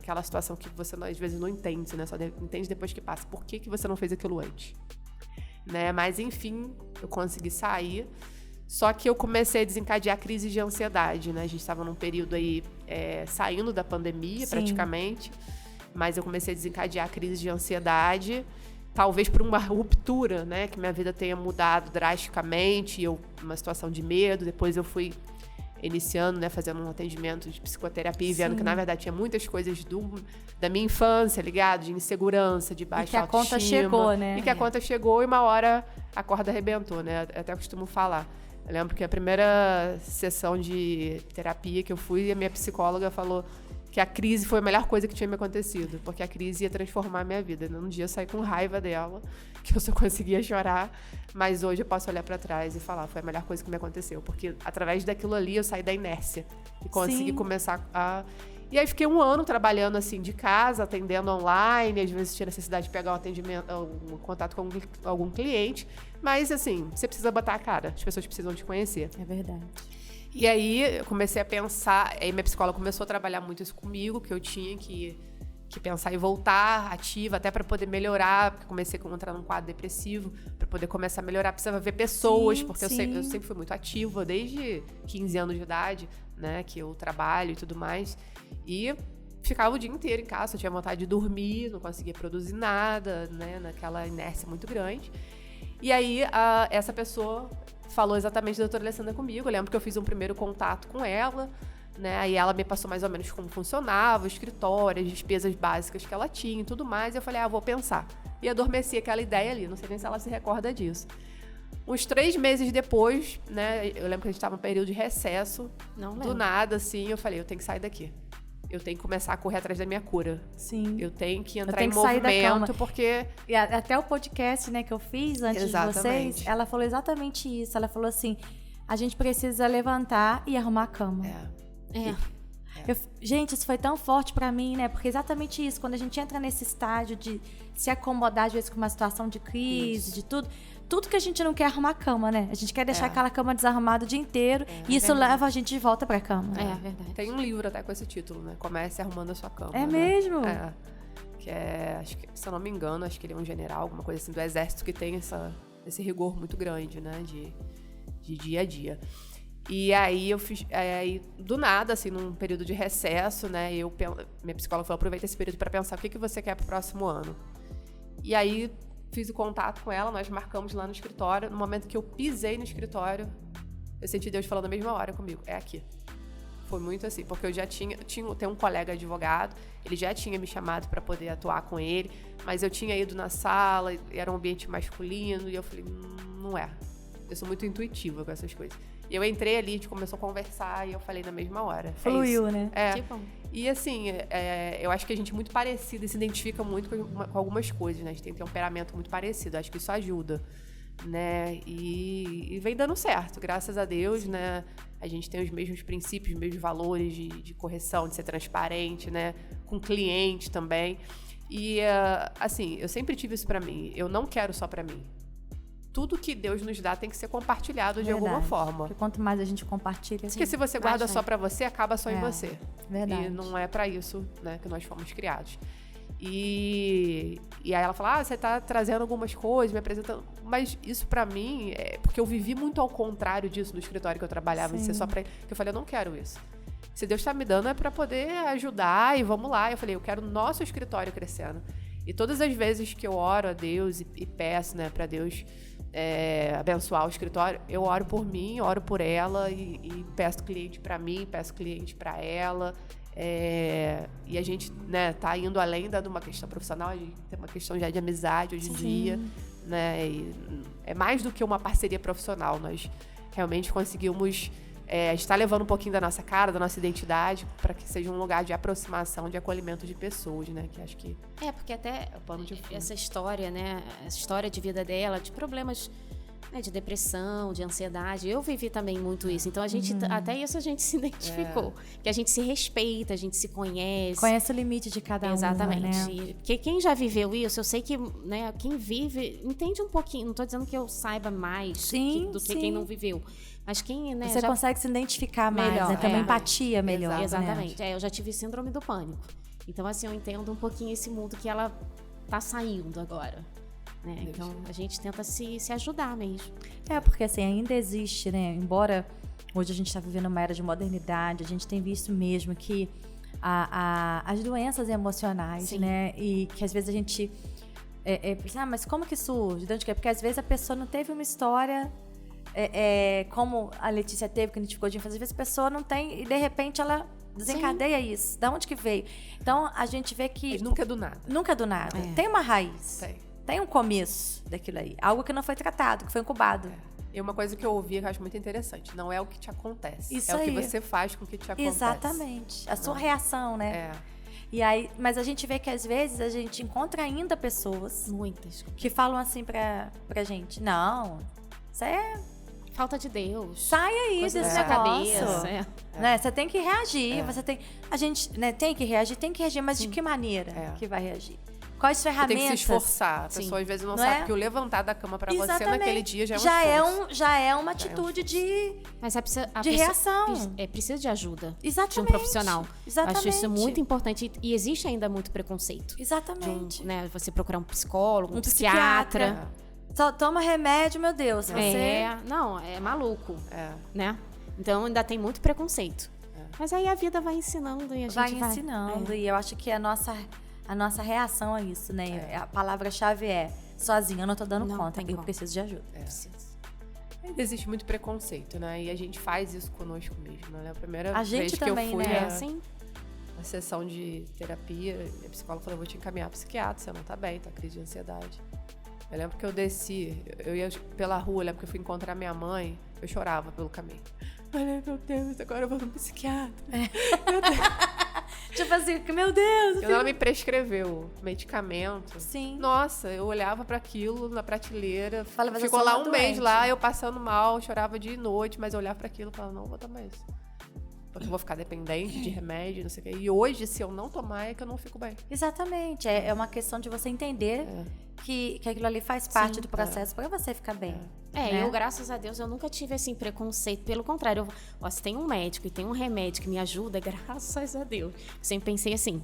S3: aquela situação que você às vezes não entende, né? Só entende depois que passa. Por que você não fez aquilo antes? Né? Mas, enfim, eu consegui sair. Só que eu comecei a desencadear crise de ansiedade, né? A gente estava num período aí, saindo da pandemia, praticamente. Mas eu comecei a desencadear crise de ansiedade, talvez por uma ruptura, né? Que minha vida tenha mudado drasticamente, uma situação de medo. Depois eu fui iniciando, né? Fazendo um atendimento de psicoterapia e vendo que, na verdade, tinha muitas coisas da minha infância, ligado? De insegurança, de baixa autoestima.
S1: E que a conta chegou, né?
S3: E que a conta chegou e uma hora a corda arrebentou, né? Eu até costumo falar. Eu lembro que a primeira sessão de terapia que eu fui, a minha psicóloga falou que a crise foi a melhor coisa que tinha me acontecido, porque a crise ia transformar a minha vida. Num dia eu saí com raiva dela, que eu só conseguia chorar, mas hoje eu posso olhar pra trás e falar, foi a melhor coisa que me aconteceu, porque através daquilo ali eu saí da inércia e consegui começar a... E aí fiquei 1 ano trabalhando assim de casa, atendendo online, às vezes tinha necessidade de pegar um contato com algum cliente, mas assim, você precisa botar a cara, as pessoas precisam te conhecer.
S1: É verdade.
S3: E aí eu comecei a pensar, aí minha psicóloga começou a trabalhar muito isso comigo, que eu tinha que pensar em voltar ativa, até para poder melhorar, porque comecei a entrar num quadro depressivo, para poder começar a melhorar, precisava ver pessoas, porque eu sempre fui muito ativa, desde 15 anos de idade, né, que eu trabalho e tudo mais, e ficava o dia inteiro em casa, eu tinha vontade de dormir, não conseguia produzir nada, né, naquela inércia muito grande. E aí essa pessoa falou exatamente da doutora Alessandra comigo. Eu lembro que eu fiz um primeiro contato com ela, né? Aí ela me passou mais ou menos como funcionava, o escritório, as despesas básicas que ela tinha e tudo mais. E eu falei, vou pensar. E adormeci aquela ideia ali, não sei nem se ela se recorda disso. Uns 3 meses depois, né? Eu lembro que a gente estava no período de recesso.
S2: Não lembro.
S3: Do nada, assim, eu falei, eu tenho que sair daqui. Eu tenho que começar a correr atrás da minha cura.
S1: Sim.
S3: Eu tenho que entrar
S1: tenho
S3: em
S1: que sair da cama.
S3: movimento, porque...
S1: E até o podcast, né, que eu fiz antes de vocês, ela falou exatamente isso. Ela falou assim, a gente precisa levantar e arrumar a cama. Gente, isso foi tão forte pra mim, né? Porque exatamente isso, quando a gente entra nesse estágio de se acomodar, às vezes, com uma situação de crise, de tudo que a gente não quer arrumar a cama, né? A gente quer deixar aquela cama desarrumada o dia inteiro e isso leva a gente de volta pra cama.
S2: É verdade.
S3: Tem um livro até com esse título, né? Comece arrumando a sua cama.
S1: É
S3: né?
S1: mesmo?
S3: É. Que acho que, se eu não me engano, acho que ele é um general, alguma coisa assim, do exército que tem esse rigor muito grande, né? De dia a dia. E aí eu fiz, do nada, assim, num período de recesso, né? Minha psicóloga falou, aproveita esse período para pensar o que você quer pro próximo ano. E aí fiz o contato com ela, nós marcamos lá no escritório. No momento que eu pisei no escritório, eu senti Deus falando na mesma hora comigo, é aqui. Foi muito assim, porque eu já tem um colega advogado, ele já tinha me chamado para poder atuar com ele, mas eu tinha ido na sala, era um ambiente masculino, e eu falei, não é. Eu sou muito intuitiva com essas coisas. E eu entrei ali, a gente começou a conversar e eu falei na mesma hora.
S1: Fluiu, né?
S2: Que bom.
S3: E assim, eu acho que a gente é muito parecido e se identifica muito com algumas coisas, né? A gente tem um temperamento muito parecido, acho que isso ajuda, né? E vem dando certo, graças a Deus, né? A gente tem os mesmos princípios, os mesmos valores de correção, de ser transparente, né? Com o cliente também. E, assim, eu sempre tive isso pra mim. Eu não quero só pra mim. Tudo que Deus nos dá tem que ser compartilhado de alguma forma.
S1: Porque quanto mais a gente compartilha...
S3: Porque se você guarda só pra você, acaba só em você.
S1: Verdade.
S3: E não é pra isso, né, que nós fomos criados. E aí ela fala, você tá trazendo algumas coisas, me apresentando... Mas isso pra mim, porque eu vivi muito ao contrário disso no escritório que eu trabalhava, de ser só pra... Que eu falei, eu não quero isso. Se Deus tá me dando é pra poder ajudar e vamos lá. Eu falei, eu quero o nosso escritório crescendo. E todas as vezes que eu oro a Deus e peço, né, pra Deus... abençoar o escritório, eu oro por mim, oro por ela e peço cliente para mim, peço cliente para ela, e a gente, né, tá indo além de uma questão profissional, a gente tem uma questão já de amizade hoje em dia, né, e é mais do que uma parceria profissional, nós realmente conseguimos estar levando um pouquinho da nossa cara, da nossa identidade, para que seja um lugar de aproximação, de acolhimento de pessoas, né? Que acho que...
S2: porque até
S3: o pano de fundo.
S2: essa história, né? Essa história de vida dela, de problemas né, de depressão, de ansiedade. Eu vivi também muito isso. Então, até isso a gente se identificou. Que a gente se respeita, a gente se conhece.
S1: Conhece o limite de cada um,
S2: Exatamente.
S1: né?
S2: Porque quem já viveu isso, eu sei que, né, quem vive, entende um pouquinho. Não estou dizendo que eu saiba mais do que quem não viveu. Mas quem, né,
S1: você consegue se identificar mais,
S2: melhor,
S1: né? Tem uma empatia melhor.
S2: Exatamente. Eu já tive síndrome do pânico. Então, assim, eu entendo um pouquinho esse mundo que ela tá saindo agora. Né? Então, a gente tenta se ajudar mesmo.
S1: Porque assim, ainda existe, né? Embora hoje a gente está vivendo uma era de modernidade, a gente tem visto mesmo que as doenças emocionais, né? E que às vezes a gente pensa, mas como que surge? De onde que é? Porque às vezes a pessoa não teve uma história como a Letícia teve, que a gente ficou de infância. Às vezes a pessoa não tem e de repente ela desencadeia isso. Da onde que veio? Então a gente vê que...
S3: Mas nunca é do nada.
S1: Nunca é do nada. Tem uma raiz. Tem um começo daquilo aí. Algo que não foi tratado, que foi incubado.
S3: E uma coisa que eu ouvi que eu acho muito interessante. Não é o que te acontece.
S1: Isso
S3: é
S1: aí.
S3: o que você faz com o que te acontece.
S1: Exatamente. A sua reação, né? E aí, mas a gente vê que às vezes a gente encontra ainda pessoas...
S2: Muitas.
S1: Que falam assim pra gente. Não, isso é...
S2: falta de Deus.
S1: Sai aí desse negócio.
S2: Cabeça.
S1: Né? Você tem que reagir. Você tem... A gente, né, tem que reagir, mas de que maneira que vai reagir? Quais ferramentas?
S3: Você tem que se esforçar. A pessoa às vezes não sabe que o levantar da cama pra você naquele dia já é um esforço.
S1: Já é uma atitude de reação.
S2: Precisa de ajuda.
S1: Exatamente.
S2: De um profissional.
S1: Exatamente.
S2: Acho isso muito importante. E existe ainda muito preconceito.
S1: Exatamente.
S2: Né, você procurar um psicólogo, um psiquiatra.
S1: Só toma remédio, meu Deus.
S2: Não, é maluco. Né? Então ainda tem muito preconceito. Mas aí a vida vai ensinando e a gente vai
S1: ensinando. E eu acho que a nossa reação a isso, né? A palavra-chave é sozinha eu não tô dando conta, eu preciso de ajuda.
S3: Ainda existe muito preconceito, né? E a gente faz isso conosco mesmo, né? A primeira vez que
S1: também,
S3: eu fui
S1: né?
S3: na sessão de terapia, a psicóloga falou, vou te encaminhar pro psiquiatra, você não tá bem, tá crise de ansiedade. Eu lembro que eu desci, eu ia pela rua, eu lembro que eu fui encontrar minha mãe, eu chorava pelo caminho. Olha, meu Deus, agora eu vou no psiquiatra. Meu Deus.
S1: Tipo assim, meu Deus.
S3: Quando ela me prescreveu medicamento,
S1: sim.
S3: Nossa, eu olhava para aquilo na prateleira,
S1: falava,
S3: ficou lá um mês lá, eu passando mal, chorava dia e noite, mas eu olhava para aquilo e falava, não vou tomar isso. Porque eu vou ficar dependente de remédio, não sei o quê. E hoje, se eu não tomar, é que eu não fico bem.
S1: Exatamente. É uma questão de você entender que aquilo ali faz parte do processo para você ficar bem. Né?
S2: Eu, graças a Deus, eu nunca tive, assim, preconceito. Pelo contrário, se tem um médico e tem um remédio que me ajuda, graças a Deus. Eu sempre pensei assim.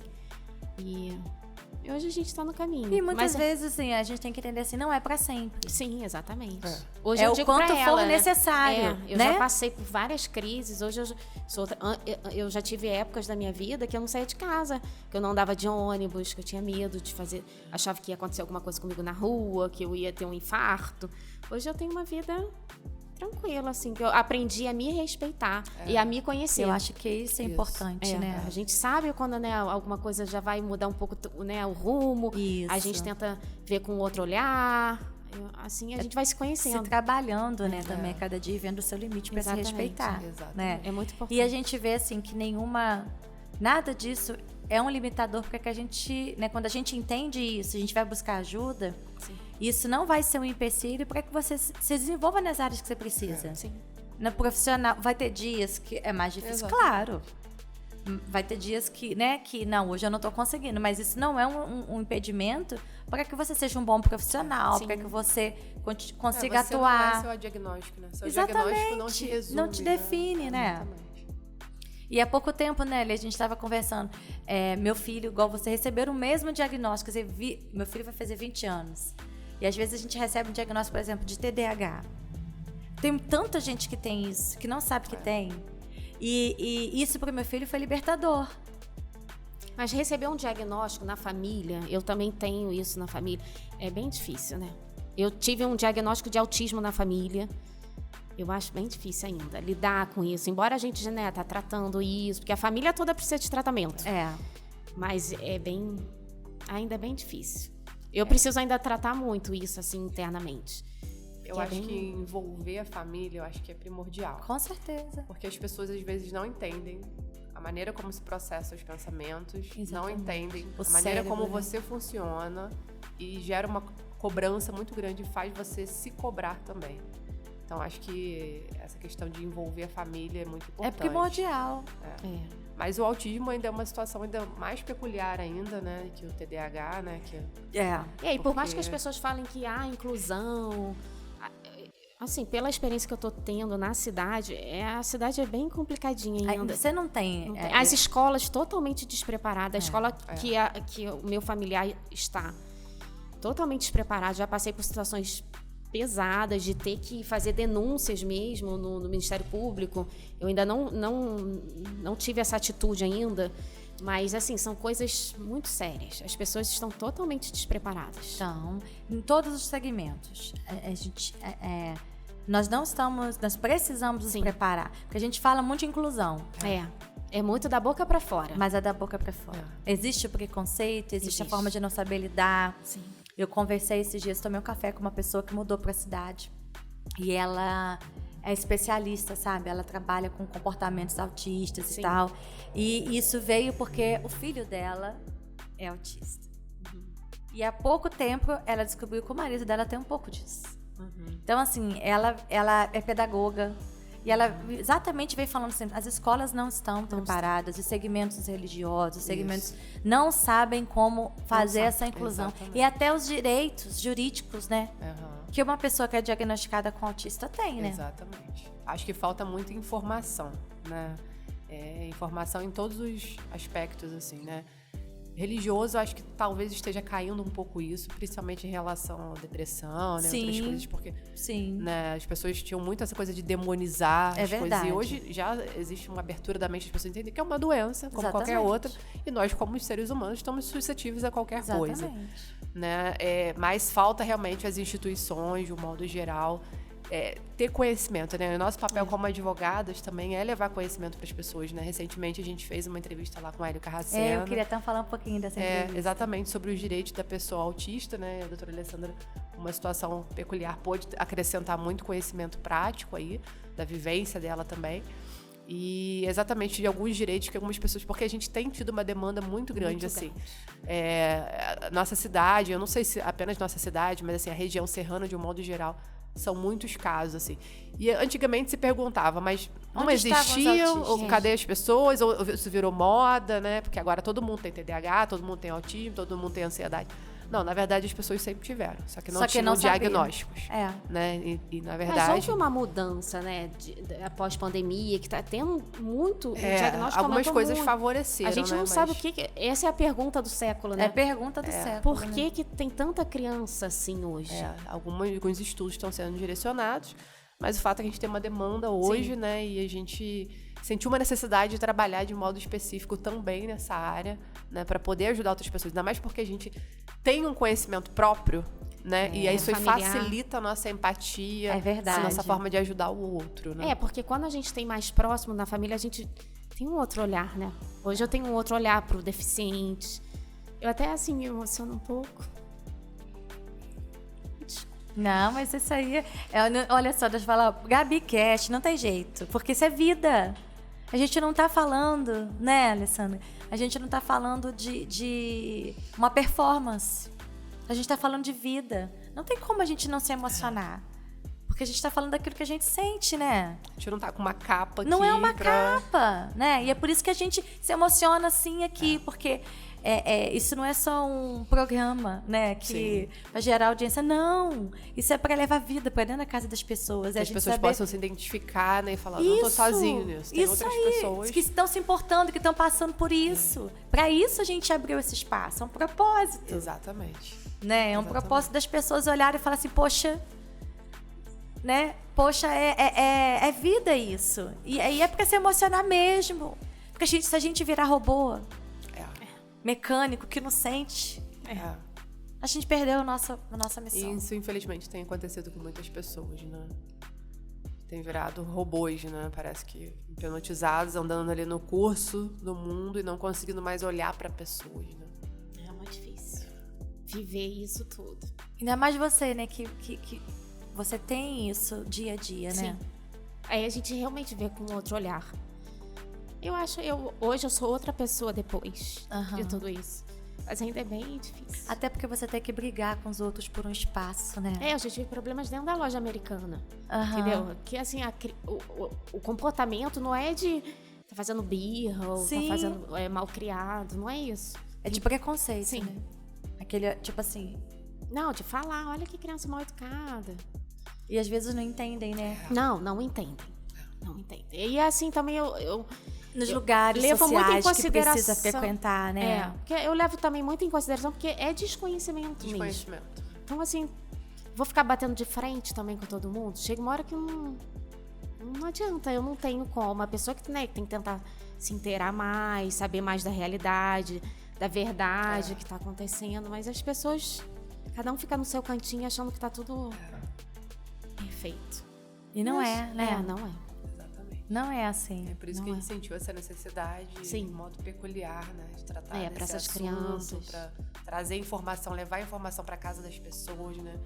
S2: E hoje a gente tá no caminho.
S1: E muitas vezes, assim, a gente tem que entender assim, não é pra sempre.
S2: Sim, exatamente. Hoje eu
S1: o
S2: digo
S1: quanto
S2: pra ela,
S1: for necessário.
S2: Eu já passei por várias crises. Hoje eu já tive épocas da minha vida que eu não saía de casa, que eu não andava de ônibus, que eu tinha medo de fazer... Achava que ia acontecer alguma coisa comigo na rua, que eu ia ter um infarto. Hoje eu tenho uma vida tranquila, assim, que eu aprendi a me respeitar e a me conhecer.
S1: Eu acho que isso é importante, né?
S2: A gente sabe quando, né, alguma coisa já vai mudar um pouco, né, o rumo.
S1: Isso.
S2: A gente tenta ver com outro olhar. Assim, a gente vai se conhecendo.
S1: Se trabalhando, né, também a cada dia, vendo o seu limite para se respeitar. Né?
S2: É muito importante.
S1: E a gente vê, assim, que nada disso é um limitador, porque a gente, né, quando a gente entende isso, a gente vai buscar ajuda, isso não vai ser um empecilho para que você se desenvolva nas áreas que você precisa.
S2: Sim.
S1: Na profissional, vai ter dias que é mais difícil, claro. Vai ter dias que, né, que não, hoje eu não tô conseguindo, mas isso não é um impedimento para que você seja um bom profissional, para que você consiga atuar.
S3: Não é seu diagnóstico, né? Seu
S1: Exatamente.
S3: diagnóstico não te resume.
S1: Não te define, né?
S3: Exatamente.
S1: E há pouco tempo, né, a gente estava conversando, meu filho, igual você, receber o mesmo diagnóstico, quer dizer, meu filho vai fazer 20 anos. E às vezes a gente recebe um diagnóstico, por exemplo, de TDAH. Tem tanta gente que tem isso, que não sabe que tem. E isso para o meu filho foi libertador.
S2: Mas receber um diagnóstico na família, eu também tenho isso na família, é bem difícil, né? Eu tive um diagnóstico de autismo na família. Eu acho bem difícil ainda lidar com isso. Embora a gente, né, tá tratando isso, porque a família toda precisa de tratamento. Mas ainda é bem difícil. Eu preciso ainda tratar muito isso, assim, internamente.
S3: Eu acho que envolver a família, eu acho que é primordial.
S1: Com certeza.
S3: Porque as pessoas, às vezes, não entendem a maneira como se processa os pensamentos, não entendem a maneira como você funciona e gera uma cobrança muito grande faz você se cobrar também. Então, acho que essa questão de envolver a família é muito importante.
S1: É primordial.
S3: Mas o autismo ainda é uma situação ainda mais peculiar ainda, né? Que o TDAH, né?
S2: E por mais que as pessoas falem que há inclusão... Assim, pela experiência que eu tô tendo na cidade, a cidade é bem complicadinha ainda.
S1: Você não tem...
S2: As escolas totalmente despreparadas. A escola que o meu familiar está totalmente despreparada. Já passei por situações pesadas de ter que fazer denúncias mesmo no Ministério Público. Eu ainda não tive essa atitude ainda. Mas, assim, são coisas muito sérias. As pessoas estão totalmente despreparadas.
S1: Então, em todos os segmentos, nós precisamos nos preparar. Porque a gente fala muito de inclusão.
S2: É muito da boca para fora.
S1: Mas é da boca para fora. Existe o preconceito, existe a forma de não saber lidar.
S2: Sim.
S1: Eu conversei esses dias, tomei um café com uma pessoa que mudou para a cidade. E ela é especialista, sabe? Ela trabalha com comportamentos autistas e tal. E isso veio porque o filho dela é autista. E há pouco tempo ela descobriu que o marido dela tem um pouco disso. Então, assim, ela é pedagoga. E ela exatamente veio falando assim, as escolas não estão preparadas, os segmentos religiosos, os segmentos não sabem como fazer essa inclusão.
S3: Exatamente.
S1: E até os direitos jurídicos, né? Que uma pessoa que é diagnosticada com autista tem, né?
S3: Exatamente. Acho que falta muita informação, né? Informação em todos os aspectos, assim, né? Religioso, acho que talvez esteja caindo um pouco isso, principalmente em relação à depressão, né? Outras coisas, porque né, as pessoas tinham muito essa coisa de demonizar as coisas. E hoje já existe uma abertura da mente das pessoas entenderem que é uma doença, como qualquer outra. E nós, como seres humanos, estamos suscetíveis a qualquer coisa. Né? Mas falta realmente as instituições, de um modo geral, ter conhecimento, né? O nosso papel como advogadas também é levar conhecimento para as pessoas, né? Recentemente a gente fez uma entrevista lá com o Hélio Carracena.
S1: Eu queria até falar um pouquinho dessa entrevista.
S3: Exatamente, sobre os direitos da pessoa autista, né? A doutora Alessandra, uma situação peculiar, pôde acrescentar muito conhecimento prático aí, da vivência dela também. E exatamente de alguns direitos que algumas pessoas... Porque a gente tem tido uma demanda muito grande, assim. Nossa cidade, eu não sei se apenas nossa cidade, mas assim, a região serrana, de um modo geral, são muitos casos, assim. E antigamente se perguntava, mas não existiam? Ou cadê as pessoas? Ou isso virou moda, né? Porque agora todo mundo tem TDAH, todo mundo tem autismo, todo mundo tem ansiedade. Não, na verdade as pessoas sempre tiveram, só que não tinham diagnósticos. Né? E na verdade...
S2: Mas houve uma mudança, né? Após pandemia, que está tendo muito... O diagnóstico
S3: algumas coisas
S2: muito.
S3: Favoreceram,
S2: a gente não sabe o que... Essa é a pergunta do século, né?
S1: É a pergunta do século.
S2: Por que tem tanta criança assim hoje?
S3: Alguns estudos estão sendo direcionados, mas o fato é que a gente tem uma demanda hoje, né? E a gente sentiu uma necessidade de trabalhar de modo específico também nessa área, né? Para poder ajudar outras pessoas. Ainda mais porque a gente tem um conhecimento próprio, né? E aí isso facilita a nossa empatia, a nossa forma de ajudar o outro, né?
S2: Porque quando a gente tem mais próximo da família, a gente tem um outro olhar, né? Hoje eu tenho um outro olhar pro deficiente. Eu até, assim, me emociono um pouco.
S1: Não, mas isso aí... olha só, deixa eu falar. GabiCast, não tem jeito. Porque isso é vida. A gente não tá falando, né, Alessandra? A gente não tá falando de uma performance. A gente tá falando de vida. Não tem como a gente não se emocionar. Porque a gente tá falando daquilo que a gente sente, né?
S3: A gente não tá com uma capa aqui.
S1: Não é uma capa, né? E é por isso que a gente se emociona assim aqui. Porque isso não é só um programa, né? Que vai gerar audiência. Não! Isso é para levar vida para dentro da casa das pessoas.
S3: Que as pessoas possam se identificar, né? E falar, não tô sozinho nisso. Tem outras pessoas
S1: que estão se importando, que estão passando por isso. Para isso a gente abriu esse espaço. É um propósito.
S3: Exatamente.
S1: Né? É um propósito das pessoas olharem e falar assim, poxa... Né? Poxa, é vida isso. E aí é pra se emocionar mesmo. Porque se a gente virar robô, mecânico, que não sente, a gente perdeu a nossa missão.
S3: E isso, infelizmente, tem acontecido com muitas pessoas, né? Tem virado robôs, né? Parece que hipnotizados, andando ali no curso do mundo e não conseguindo mais olhar pra pessoas, né?
S2: É muito difícil viver isso tudo.
S1: Ainda mais você, né? Que você tem isso dia a dia, né?
S2: Sim. Aí a gente realmente vê com outro olhar. Hoje eu sou outra pessoa depois de tudo isso. Mas ainda é bem difícil.
S1: Até porque você tem que brigar com os outros por um espaço, né?
S2: Eu já tive problemas dentro da loja americana.
S1: Aham.
S2: Entendeu? Que assim, o comportamento não é de tá fazendo birra ou
S1: Sim.
S2: tá fazendo mal criado, não é isso.
S1: É de preconceito,
S2: Sim.
S1: né? Aquele, tipo assim...
S2: Não, de falar, olha que criança mal educada.
S1: E às vezes não entendem, né?
S2: Não entendem. Não entendem. E assim também eu
S1: Nos lugares
S2: levo muito em
S1: sociais que precisa
S2: consideração.
S1: frequentar, né?
S2: Porque eu levo também muito em consideração, porque é desconhecimento mesmo.
S3: Desconhecimento.
S2: Então, assim, vou ficar batendo de frente também com todo mundo. Chega uma hora que não adianta, eu não tenho como. A pessoa que, né, que tem que tentar se inteirar mais, saber mais da realidade, da verdade que tá acontecendo. Mas as pessoas, cada um fica no seu cantinho achando que tá tudo perfeito.
S1: E não é, né?
S2: Não é.
S3: Exatamente.
S1: Não é assim.
S3: É por isso
S2: Não
S3: que a
S2: é.
S3: gente sentiu essa necessidade
S2: Sim.
S3: de modo peculiar, né? De tratar
S2: pra
S3: desse
S2: essas
S3: assunto,
S2: crianças.
S3: pra trazer informação, levar informação para casa das pessoas, né?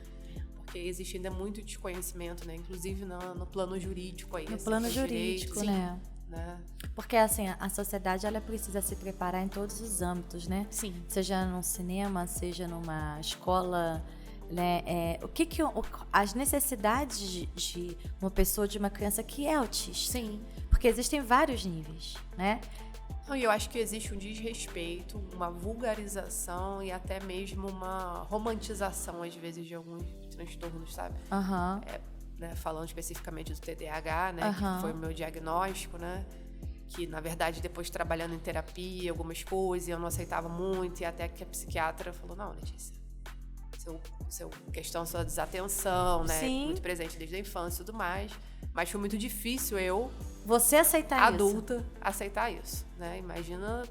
S3: Porque existe ainda muito desconhecimento, né? Inclusive no plano jurídico aí.
S1: No
S3: assim,
S1: plano
S3: dos
S1: jurídico,
S3: direitos,
S1: né?
S3: né?
S1: Porque, assim, a sociedade, ela precisa se preparar em todos os âmbitos, né?
S2: Sim.
S1: Seja num cinema, seja numa escola, né? As necessidades de uma pessoa, de uma criança que é autista.
S2: Sim.
S1: Porque existem vários níveis, né?
S3: Não, e eu acho que existe um desrespeito, uma vulgarização e até mesmo uma romantização, às vezes, de alguns transtornos, sabe?
S1: Aham.
S3: Né, falando especificamente do TDAH, né,
S1: Aham.
S3: que foi o meu diagnóstico, né, que na verdade depois trabalhando em terapia, algumas coisas, eu não aceitava muito, e até que a psiquiatra falou, não, Letícia, seu questão, sua desatenção, né,
S1: Sim.
S3: muito presente desde a infância e tudo mais, mas foi muito difícil eu,
S1: Você aceitar
S3: adulta, aceitar isso, né, imagina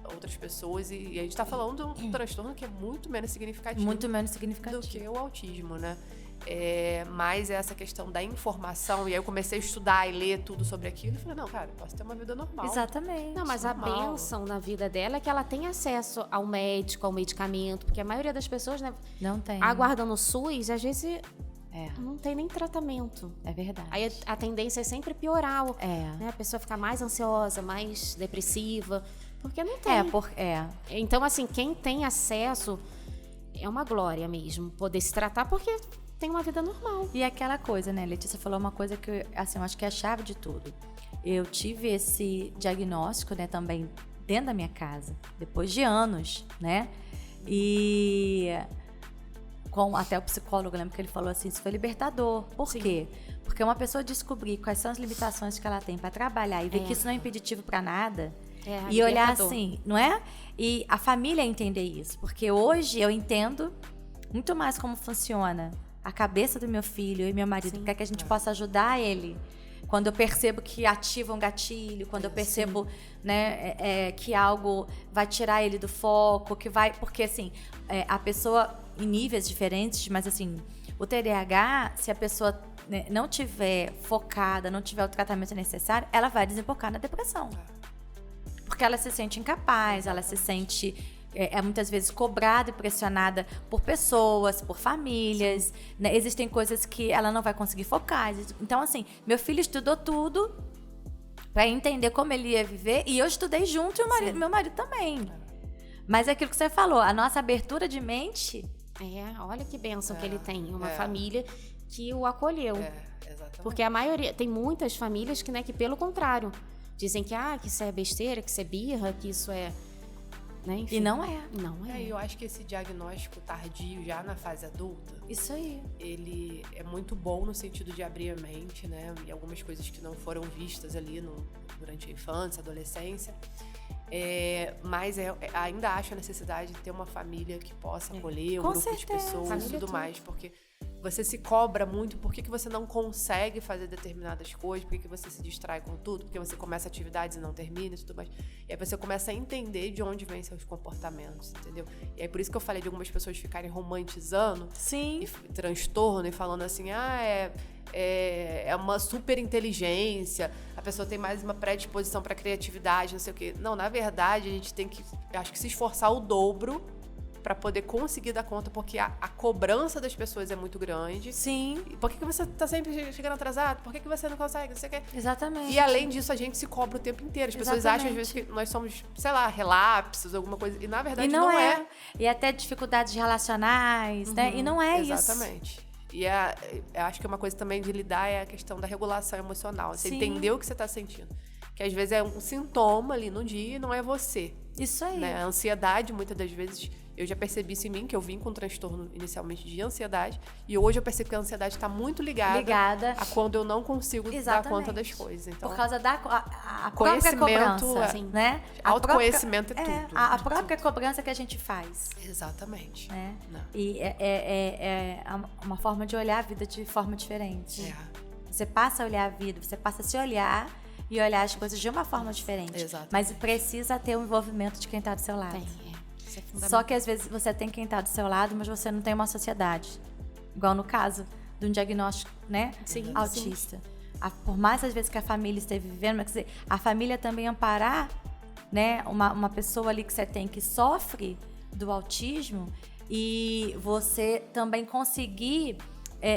S3: outras pessoas, e a gente tá falando de um transtorno que é muito menos
S1: isso.
S3: significativo
S1: Muito menos
S3: do
S1: significativo.
S3: que o autismo, né? Mas essa questão da informação, e aí eu comecei a estudar e ler tudo sobre aquilo, e falei, não, cara, eu posso ter uma vida normal.
S1: Exatamente.
S2: Não, mas a
S3: Normal.
S2: bênção na vida dela é que ela tem acesso ao médico, ao medicamento, porque a maioria das pessoas, né,
S1: Não tem.
S2: aguardando o SUS, às vezes
S1: É,
S2: não tem nem tratamento.
S1: é verdade.
S2: Aí a tendência é sempre piorar,
S1: É.
S2: né? A pessoa ficar mais ansiosa, mais depressiva, porque não tem.
S1: É.
S2: Então, assim, quem tem acesso é uma glória mesmo, poder se tratar, porque tem uma vida normal.
S1: E aquela coisa, né? Letícia falou uma coisa que, assim, eu acho que é a chave de tudo. Eu tive esse diagnóstico, né, também dentro da minha casa, depois de anos, né? E até o psicólogo, lembro que ele falou assim, isso foi libertador. Por quê? Porque uma pessoa descobrir quais são as limitações que ela tem para trabalhar e ver que isso não é impeditivo para nada, e olhar
S2: libertador.
S1: assim, não é? E a família entender isso, porque hoje eu entendo muito mais como funciona a cabeça do meu filho e meu marido, para que a gente possa ajudar ele. Quando eu percebo que ativa um gatilho, quando eu percebo, né, que algo vai tirar ele do foco, que vai... Porque, assim, a pessoa em níveis diferentes, mas, assim, o TDAH, se a pessoa, né, não tiver focada, não tiver o tratamento necessário, ela vai desembocar na depressão. Porque ela se sente incapaz, ela se sente... muitas vezes cobrada e pressionada por pessoas, por famílias, né? Existem coisas que ela não vai conseguir focar. Então, assim, meu filho estudou tudo para entender como ele ia viver, e eu estudei junto e meu marido também. Mas é aquilo que você falou, a nossa abertura de mente...
S2: Olha que bênção que ele tem, uma família que o acolheu.
S3: Exatamente.
S2: Porque a maioria, tem muitas famílias que, né, que pelo contrário, dizem que isso é besteira, que isso é birra, que isso é... Né? Enfim,
S1: E não é.
S2: Não é.
S3: Eu acho que esse diagnóstico tardio, já na fase adulta,
S1: Isso aí.
S3: ele é muito bom no sentido de abrir a mente, né? E algumas coisas que não foram vistas ali durante a infância, adolescência. Mas ainda acho a necessidade de ter uma família que possa acolher, um
S1: Com
S3: grupo de
S1: certeza.
S3: pessoas e
S2: Família
S3: tudo
S2: tudo.
S3: mais, porque você se cobra muito, por que você não consegue fazer determinadas coisas, por que você se distrai com tudo, porque você começa atividades e não termina e tudo mais. E aí você começa a entender de onde vêm seus comportamentos, entendeu? E aí por isso que eu falei de algumas pessoas ficarem romantizando
S1: Sim.
S3: e transtorno e falando assim, é uma super inteligência, a pessoa tem mais uma predisposição para criatividade, não sei o quê. Não, na verdade, a gente tem que, acho que, se esforçar o dobro para poder conseguir dar conta, porque a cobrança das pessoas é muito grande.
S1: Sim.
S3: Por que você tá sempre chegando atrasado? Por que você não consegue? Não sei o quê.
S1: Exatamente.
S3: E além disso, a gente se cobra o tempo inteiro. As pessoas acham, às vezes, que nós somos, sei lá, relapsos, alguma coisa. E, na verdade, não é.
S1: E até dificuldades relacionais, né? E não é isso.
S3: Exatamente. E eu acho que uma coisa também de lidar é a questão da regulação emocional. Você entender o que você está sentindo. Que às vezes é um sintoma ali no dia e não é você.
S1: Isso aí.
S3: Né? A ansiedade, muitas das vezes, eu já percebi isso em mim, que eu vim com um transtorno inicialmente de ansiedade. E hoje eu percebo que a ansiedade está muito ligada a quando eu não consigo dar conta das coisas. Então,
S1: por causa da própria cobrança, né?
S3: Autoconhecimento é tudo.
S1: A própria cobrança que a gente faz.
S3: Exatamente.
S1: Né? E é uma forma de olhar a vida de forma diferente. Você passa a olhar a vida, você passa a se olhar e olhar as coisas de uma forma diferente.
S3: Exatamente.
S1: Mas precisa ter o envolvimento de quem está do seu lado.
S2: Isso é fundamental.
S1: Só que às vezes você tem quem está do seu lado, mas você não tem uma sociedade. Igual no caso de um diagnóstico, né?
S2: Sim,
S1: autista. Por mais às vezes que a família esteja vivendo, mas quer dizer, a família também amparar, né, uma pessoa ali que você tem que sofre do autismo e você também conseguir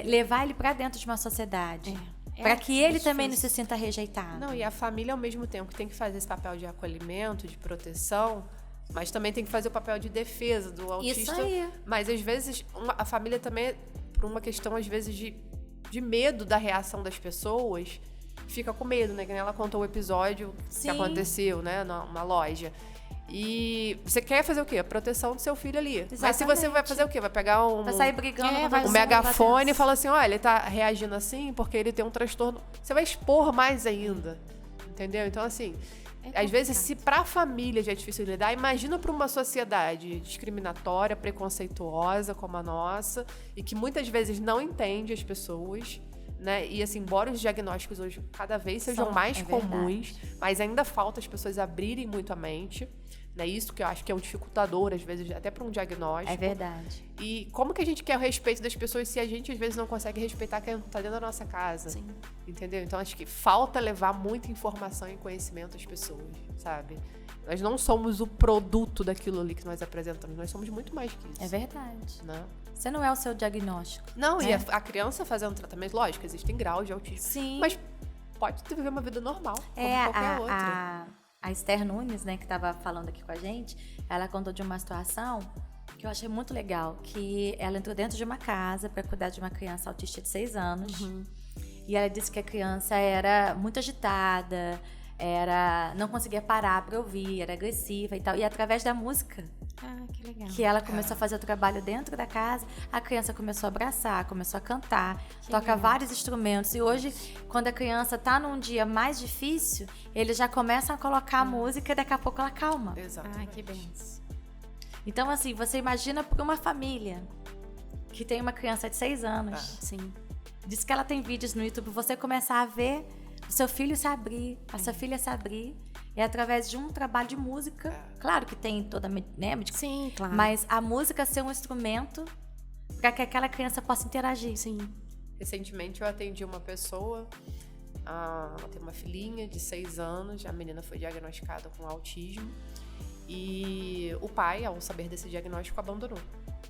S1: levar ele para dentro de uma sociedade. Para que ele também não se sinta rejeitado.
S3: Não, e a família, ao mesmo tempo, tem que fazer esse papel de acolhimento, de proteção, mas também tem que fazer o papel de defesa do autista.
S1: Isso aí.
S3: Mas, às vezes, a família também, por uma questão, às vezes, de medo da reação das pessoas, fica com medo, né? Que nem ela contou o episódio que aconteceu, né? Na loja. E você quer fazer o quê? A proteção do seu filho ali.
S1: Exatamente.
S3: Mas se você vai fazer o quê? Vai pegar
S1: vai sair brigando,
S3: um megafone e falar assim, olha, ele tá reagindo assim porque ele tem um transtorno. Você vai expor mais ainda. Entendeu? Então, assim, às vezes, se pra família já é difícil lidar, imagina pra uma sociedade discriminatória, preconceituosa como a nossa, e que muitas vezes não entende as pessoas. Né? E assim, embora os diagnósticos hoje cada vez sejam mais comuns, mas ainda falta as pessoas abrirem muito a mente, né? Isso que eu acho que é um dificultador, às vezes, até para um diagnóstico.
S1: É verdade.
S3: E como que a gente quer o respeito das pessoas se a gente, às vezes, não consegue respeitar quem está dentro da nossa casa?
S2: Sim.
S3: Entendeu? Então, acho que falta levar muita informação e conhecimento às pessoas, sabe? Nós não somos o produto daquilo ali que nós apresentamos, nós somos muito mais que isso.
S1: É verdade.
S3: Né?
S1: Você não é o seu diagnóstico.
S3: Não, e a criança fazendo tratamento, lógico, existem graus de autismo.
S1: Sim.
S3: Mas pode viver uma vida normal, como qualquer outra.
S1: A Esther Nunes, né, que estava falando aqui com a gente, ela contou de uma situação que eu achei muito legal, que ela entrou dentro de uma casa para cuidar de uma criança autista de 6 anos. E ela disse que a criança era muito agitada, não conseguia parar para ouvir, era agressiva e tal. E através da música,
S2: que legal.
S1: que ela começou a fazer o trabalho dentro da casa, a criança começou a abraçar, começou a cantar, toca vários instrumentos. E hoje, quando a criança está num dia mais difícil, eles já começam a colocar a música e daqui a pouco ela calma.
S3: Exatamente.
S2: Que bem.
S1: Então, assim, você imagina para uma família que tem uma criança de 6 anos.
S2: Sim.
S1: Diz que ela tem vídeos no YouTube, você começar a ver o seu filho se abrir, a sua filha se abrir. É através de um trabalho de música. Claro que tem toda, né?
S2: Sim, claro.
S1: Mas a música ser um instrumento para que aquela criança possa interagir.
S2: Sim.
S3: Recentemente eu atendi uma pessoa, ela tem uma filhinha de 6 anos, a menina foi diagnosticada com autismo. E o pai, ao saber desse diagnóstico, abandonou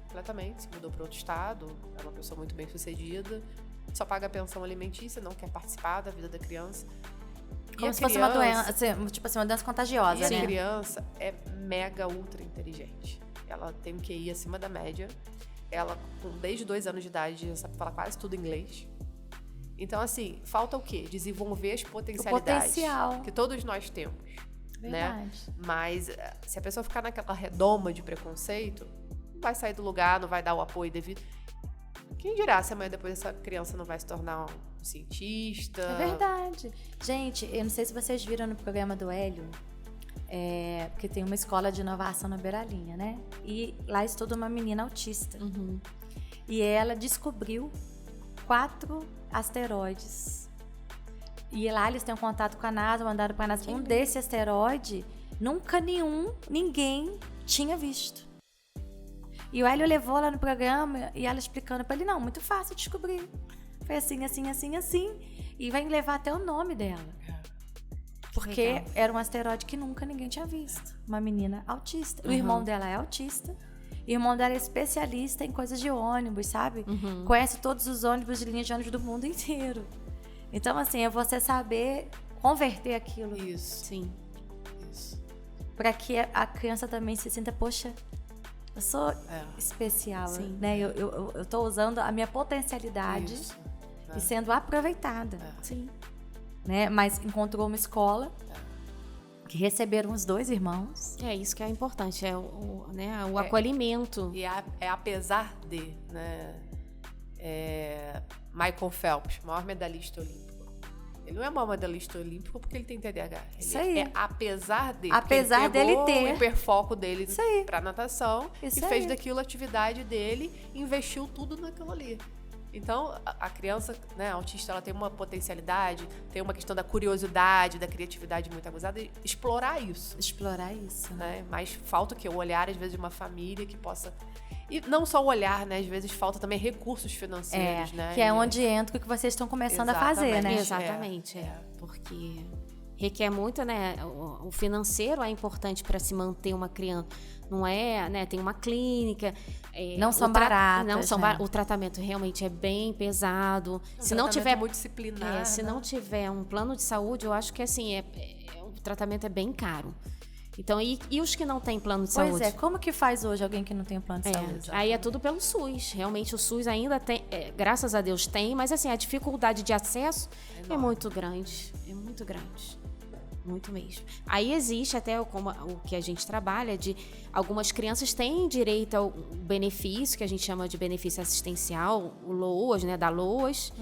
S3: completamente, se mudou para outro estado, é uma pessoa muito bem sucedida, só paga a pensão alimentícia, não quer participar da vida da criança.
S1: Como se fosse uma doença, tipo assim, uma doença contagiosa,
S3: e
S1: né?
S3: a criança é mega ultra inteligente. Ela tem um QI acima da média. Ela, desde 2 anos de idade, sabe falar quase tudo inglês. Então, assim, falta o quê? Desenvolver as potencialidades que todos nós temos.
S1: Verdade.
S3: Né? Mas se a pessoa ficar naquela redoma de preconceito, não vai sair do lugar, não vai dar o apoio devido. Quem dirá se amanhã depois essa criança não vai se tornar um cientista?
S1: É verdade. Gente, eu não sei se vocês viram no programa do Hélio, porque tem uma escola de inovação na Beiralinha, né? E lá estuda uma menina autista. E ela descobriu 4 asteroides. E lá eles têm um contato com a NASA, mandaram para a NASA. Um desse asteroide, nunca ninguém tinha visto. E o Hélio levou lá no programa e ela explicando para ele, não, muito fácil descobrir. Foi assim, assim, assim, assim. E vai levar até o nome dela. Porque era um asteroide que nunca ninguém tinha visto. Uma menina autista. O irmão dela é autista. E o irmão dela é especialista em coisas de ônibus, sabe? Conhece todos os ônibus de linha de ônibus do mundo inteiro. Então, assim, é você saber converter aquilo.
S3: Isso.
S2: Sim.
S3: Isso.
S1: Pra que a criança também se sinta, poxa, eu sou especial,
S2: Sim.
S1: né? Eu tô usando a minha potencialidade
S3: Isso.
S1: e sendo aproveitada.
S2: Sim.
S1: Né? Mas encontrou uma escola que receberam os 2 irmãos.
S2: É isso que é importante, o acolhimento.
S3: E é apesar de, né? Michael Phelps, maior medalhista olímpico. Ele não é maior medalhista olímpico porque ele tem TDAH.
S1: Isso aí.
S3: É apesar de.
S1: Apesar
S3: ele pegou
S1: dele ter.
S3: o hiperfoco dele
S1: Isso aí.
S3: pra natação
S1: Isso
S3: e fez
S1: aí.
S3: daquilo a atividade dele e investiu tudo naquilo ali. Então, a criança, né, autista, ela tem uma potencialidade, tem uma questão da curiosidade, da criatividade muito aguzada, e explorar isso.
S1: Explorar isso, né?
S3: Né? Mas falta o quê? O olhar, às vezes, de uma família que possa... E não só o olhar, né? Às vezes falta também recursos financeiros, né?
S1: Que é onde entra o que vocês estão começando a fazer, né?
S2: Exatamente, porque requer muito, né? O financeiro é importante para se manter uma criança. Não é, né? Tem uma clínica.
S1: Não são baratas.
S2: Não são
S1: né?
S2: O tratamento realmente é bem pesado.
S3: Se não tiver multidisciplinar,
S2: se não tiver um plano de saúde, eu acho que assim o tratamento é bem caro. Então, e os que não têm plano de saúde?
S1: Pois é, como que faz hoje alguém que não tem plano de saúde?
S2: Aí é tudo pelo SUS. Realmente o SUS ainda tem, graças a Deus tem, mas assim, a dificuldade de acesso é muito grande. É muito grande. Muito mesmo. Aí existe até o que a gente trabalha, de algumas crianças têm direito ao benefício, que a gente chama de benefício assistencial, o LOAS, né, da LOAS,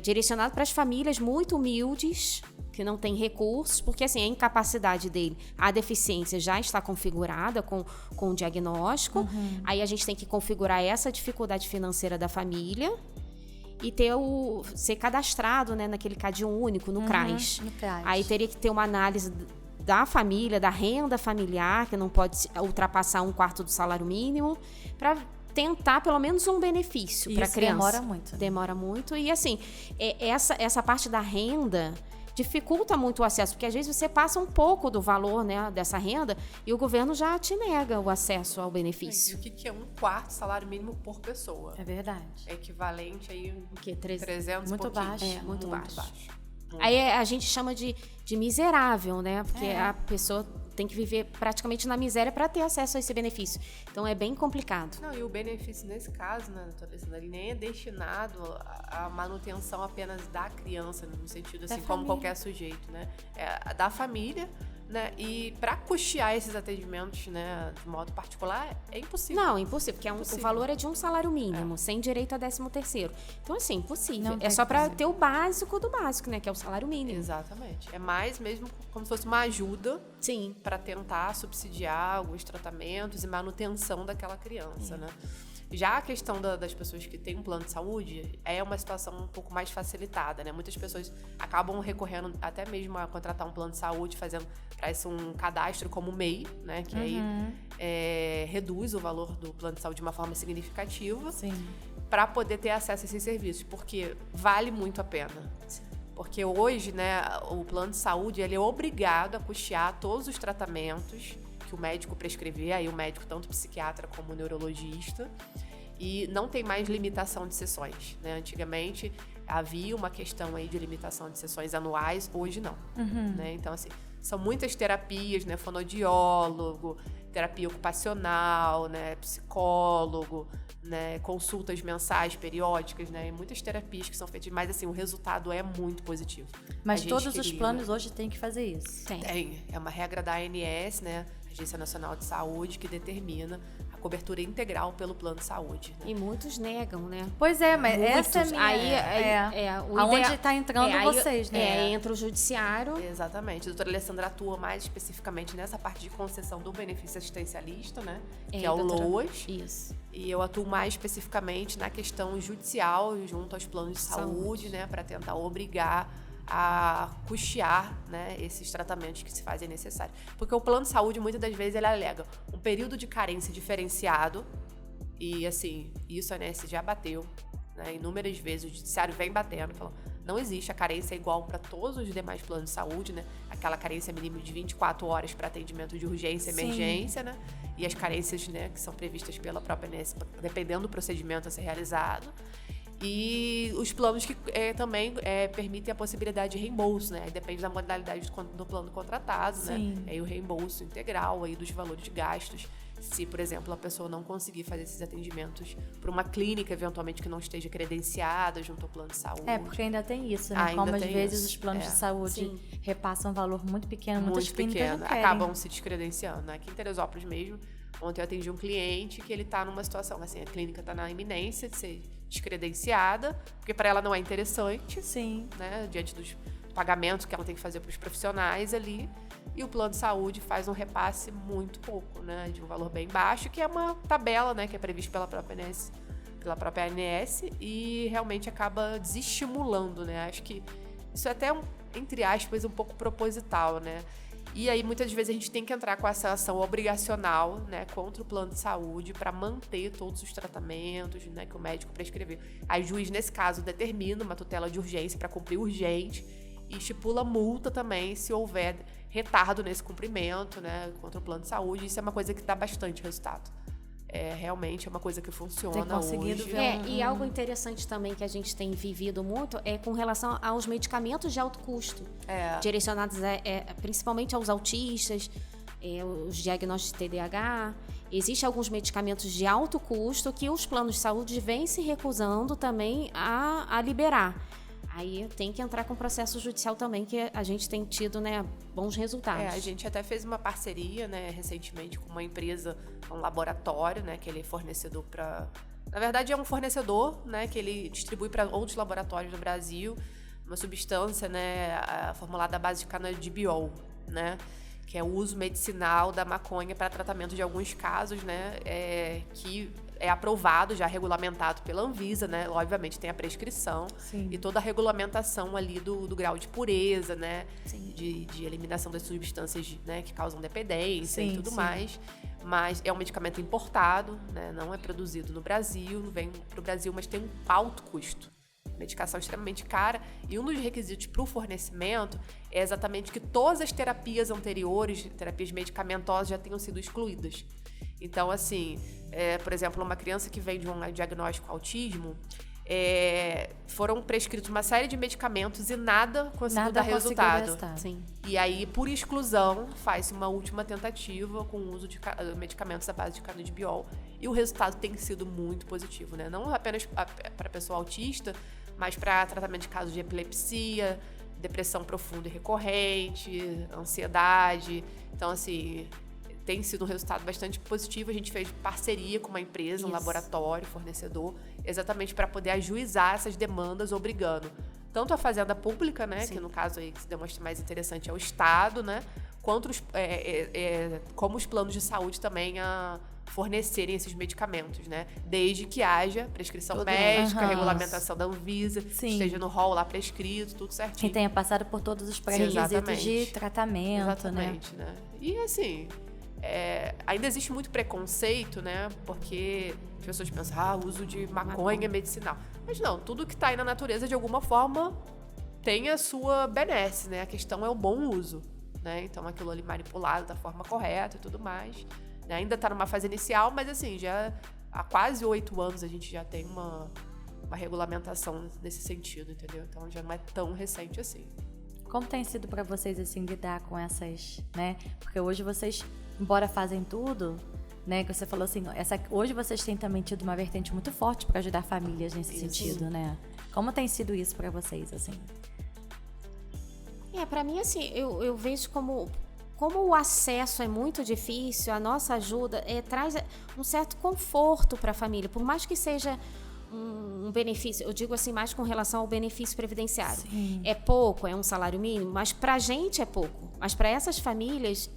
S2: direcionado para as famílias muito humildes, que não têm recursos, porque assim, a incapacidade dele, a deficiência já está configurada com o diagnóstico, aí a gente tem que configurar essa dificuldade financeira da família, e ser cadastrado, né, naquele CAD único, no CRAS.
S1: No CRAS.
S2: Aí teria que ter uma análise da família, da renda familiar, que não pode ultrapassar 1/4 do salário mínimo, para tentar pelo menos um benefício para a criança.
S1: Demora muito. Né?
S2: Demora muito. E assim, essa parte da renda dificulta muito o acesso, porque às vezes você passa um pouco do valor, né, dessa renda e o governo já te nega o acesso ao benefício.
S3: E o que é 1/4 salário mínimo por pessoa?
S1: É verdade.
S3: É equivalente aí
S2: O quê?
S3: 300
S1: Muito
S3: pouquinho.
S1: baixo.
S2: Muito baixo. Aí a gente chama de miserável, né? Porque a pessoa tem que viver praticamente na miséria para ter acesso a esse benefício. Então é bem complicado.
S3: Não, e o benefício nesse caso, né, doutora Alessandra, ele nem é destinado à manutenção apenas da criança, no sentido assim, como qualquer sujeito, né? É da família, né? E para custear esses atendimentos, né, de modo particular, é impossível.
S2: Não, impossível, porque o valor é de um salário mínimo, sem direito a 13º. Então, assim, impossível. É só para ter o básico do básico, né? Que é o salário mínimo.
S3: Exatamente. É mais mesmo como se fosse uma ajuda
S2: Sim.
S3: para tentar subsidiar alguns tratamentos e manutenção daquela criança, né? Já a questão das pessoas que têm um plano de saúde é uma situação um pouco mais facilitada, né? Muitas pessoas acabam recorrendo até mesmo a contratar um plano de saúde, fazendo para isso um cadastro como o MEI, né? Que aí reduz o valor do plano de saúde de uma forma significativa para poder ter acesso a esses serviços, porque vale muito a pena. Porque hoje, né, o plano de saúde ele é obrigado a custear todos os tratamentos que o médico prescrever, aí o médico tanto psiquiatra como neurologista, e não tem mais limitação de sessões, né? Antigamente havia uma questão aí de limitação de sessões anuais, hoje não, né? Então, assim, são muitas terapias, né? Fonoaudiólogo, terapia ocupacional, né? Psicólogo, né? Consultas mensais, periódicas, né? E muitas terapias que são feitas, mas assim, o resultado é muito positivo.
S1: Mas todos os planos hoje têm que fazer isso.
S3: Tem. É uma regra da ANS, né? Agência Nacional de Saúde, que determina a cobertura integral pelo plano de saúde. Né?
S2: E muitos negam, né?
S1: Pois é, mas essa é a
S2: minha...
S1: aonde está entrando vocês, né?
S2: Entra o judiciário.
S3: Exatamente. A doutora Alessandra atua mais especificamente nessa parte de concessão do benefício assistencialista, né? Que é o LOAS.
S2: Isso.
S3: E eu atuo mais especificamente na questão judicial, junto aos planos de saúde, né? Para tentar obrigar a custear, né, esses tratamentos que se fazem necessários. Porque o plano de saúde, muitas das vezes, ele alega um período de carência diferenciado e, assim, isso a ANS já bateu, né, inúmeras vezes, o judiciário vem batendo, falando, não existe, a carência é igual para todos os demais planos de saúde, né, aquela carência mínima de 24 horas para atendimento de urgência e emergência, né? E as carências, né, que são previstas pela própria ANS, dependendo do procedimento a ser realizado. E os planos que também permitem a possibilidade de reembolso, né? Depende da modalidade do plano contratado,
S1: Sim.
S3: né? Aí o reembolso integral aí dos valores de gastos. Se, por exemplo, a pessoa não conseguir fazer esses atendimentos para uma clínica, eventualmente, que não esteja credenciada junto ao plano de saúde.
S1: Porque ainda tem isso, né?
S3: Ainda
S1: Como às
S3: tem
S1: vezes
S3: isso.
S1: os planos de saúde
S2: Sim.
S1: repassam um valor muito pequeno, muitas
S3: Muito
S1: clínicas
S3: pequeno,
S1: não querem.
S3: acabam se descredenciando. Aqui em Teresópolis mesmo, ontem eu atendi um cliente que ele tá numa situação, assim, a clínica tá na iminência de ser descredenciada, porque para ela não é interessante,
S1: Sim.
S3: né, diante dos pagamentos que ela tem que fazer para os profissionais ali, e o plano de saúde faz um repasse muito pouco, né, de um valor bem baixo, que é uma tabela, né, que é prevista pela própria ANS, e realmente acaba desestimulando, né, acho que isso é até, entre aspas, um pouco proposital, né. E aí, muitas vezes, a gente tem que entrar com essa ação obrigacional, né, contra o plano de saúde para manter todos os tratamentos, né, que o médico prescreveu. Aí, o juiz, nesse caso, determina uma tutela de urgência para cumprir urgente e estipula multa também se houver retardo nesse cumprimento, né, contra o plano de saúde. Isso é uma coisa que dá bastante resultado. Realmente é uma coisa que funciona
S1: Tem conseguido
S3: hoje.
S1: ver
S2: E algo interessante também que a gente tem vivido muito é com relação aos medicamentos de alto custo, direcionados principalmente aos autistas, os diagnósticos de TDAH. Existem alguns medicamentos de alto custo que os planos de saúde vêm se recusando também a liberar. Aí tem que entrar com processo judicial também, que a gente tem tido, né, bons resultados.
S3: A gente até fez uma parceria, né, recentemente com uma empresa, um laboratório, né, que ele é fornecedor para... Na verdade, é um fornecedor, né, que ele distribui para outros laboratórios do Brasil, uma substância, né, formulada à base de canabidiol, né, que é o uso medicinal da maconha para tratamento de alguns casos, né, que é aprovado, já regulamentado pela Anvisa, né? Obviamente tem a prescrição.
S1: Sim.
S3: E toda a regulamentação ali do grau de pureza, né?
S2: Sim.
S3: De eliminação das substâncias, né, que causam dependência
S1: Sim,
S3: e tudo
S1: sim.
S3: mais. Mas é um medicamento importado, né? Não é produzido no Brasil, não vem para o Brasil, mas tem um alto custo. Medicação extremamente cara. E um dos requisitos para o fornecimento é exatamente que todas as terapias anteriores, terapias medicamentosas, já tenham sido excluídas. Então, assim, por exemplo, uma criança que vem de um diagnóstico autismo, foram prescritos uma série de medicamentos e nada conseguiu dar resultado.
S2: Sim.
S3: E aí, por exclusão, faz-se uma última tentativa com o uso de medicamentos à base de canabidiol. E o resultado tem sido muito positivo, né? Não apenas para pessoa autista, mas para tratamento de casos de epilepsia, depressão profunda e recorrente, ansiedade. Então, assim, tem sido um resultado bastante positivo. A gente fez parceria com uma empresa, um laboratório, fornecedor, exatamente para poder ajuizar essas demandas, obrigando tanto a fazenda pública, né, que no caso aí que se demonstra mais interessante é o Estado, né, quanto como os planos de saúde também a fornecerem esses medicamentos, né, desde que haja prescrição médica, regulamentação da Anvisa, esteja no rol lá prescrito, tudo certinho.
S1: Que tenha passado por todos os pré-requisitos de tratamento,
S3: exatamente, né? E assim, ainda existe muito preconceito, né? Porque as pessoas pensam, o uso de maconha é medicinal. Mas não, tudo que está aí na natureza, de alguma forma, tem a sua benesse, né? A questão é o bom uso, né? Então, aquilo ali manipulado da forma correta e tudo mais. Né? Ainda está numa fase inicial, mas assim, já há quase 8 anos a gente já tem uma regulamentação nesse sentido, entendeu? Então, já não é tão recente assim.
S1: Como tem sido para vocês, assim, lidar com essas, né? Porque hoje vocês, embora fazem tudo, né? Que você falou assim, hoje vocês têm também tido uma vertente muito forte para ajudar famílias nesse sentido, né? Como tem sido isso para vocês, assim?
S2: Para mim, assim, eu vejo como o acesso é muito difícil, a nossa ajuda traz um certo conforto para a família, por mais que seja um benefício, eu digo assim, mais com relação ao benefício previdenciário.
S1: Sim.
S2: É pouco, é um salário mínimo, mas pra gente é pouco. Mas para essas famílias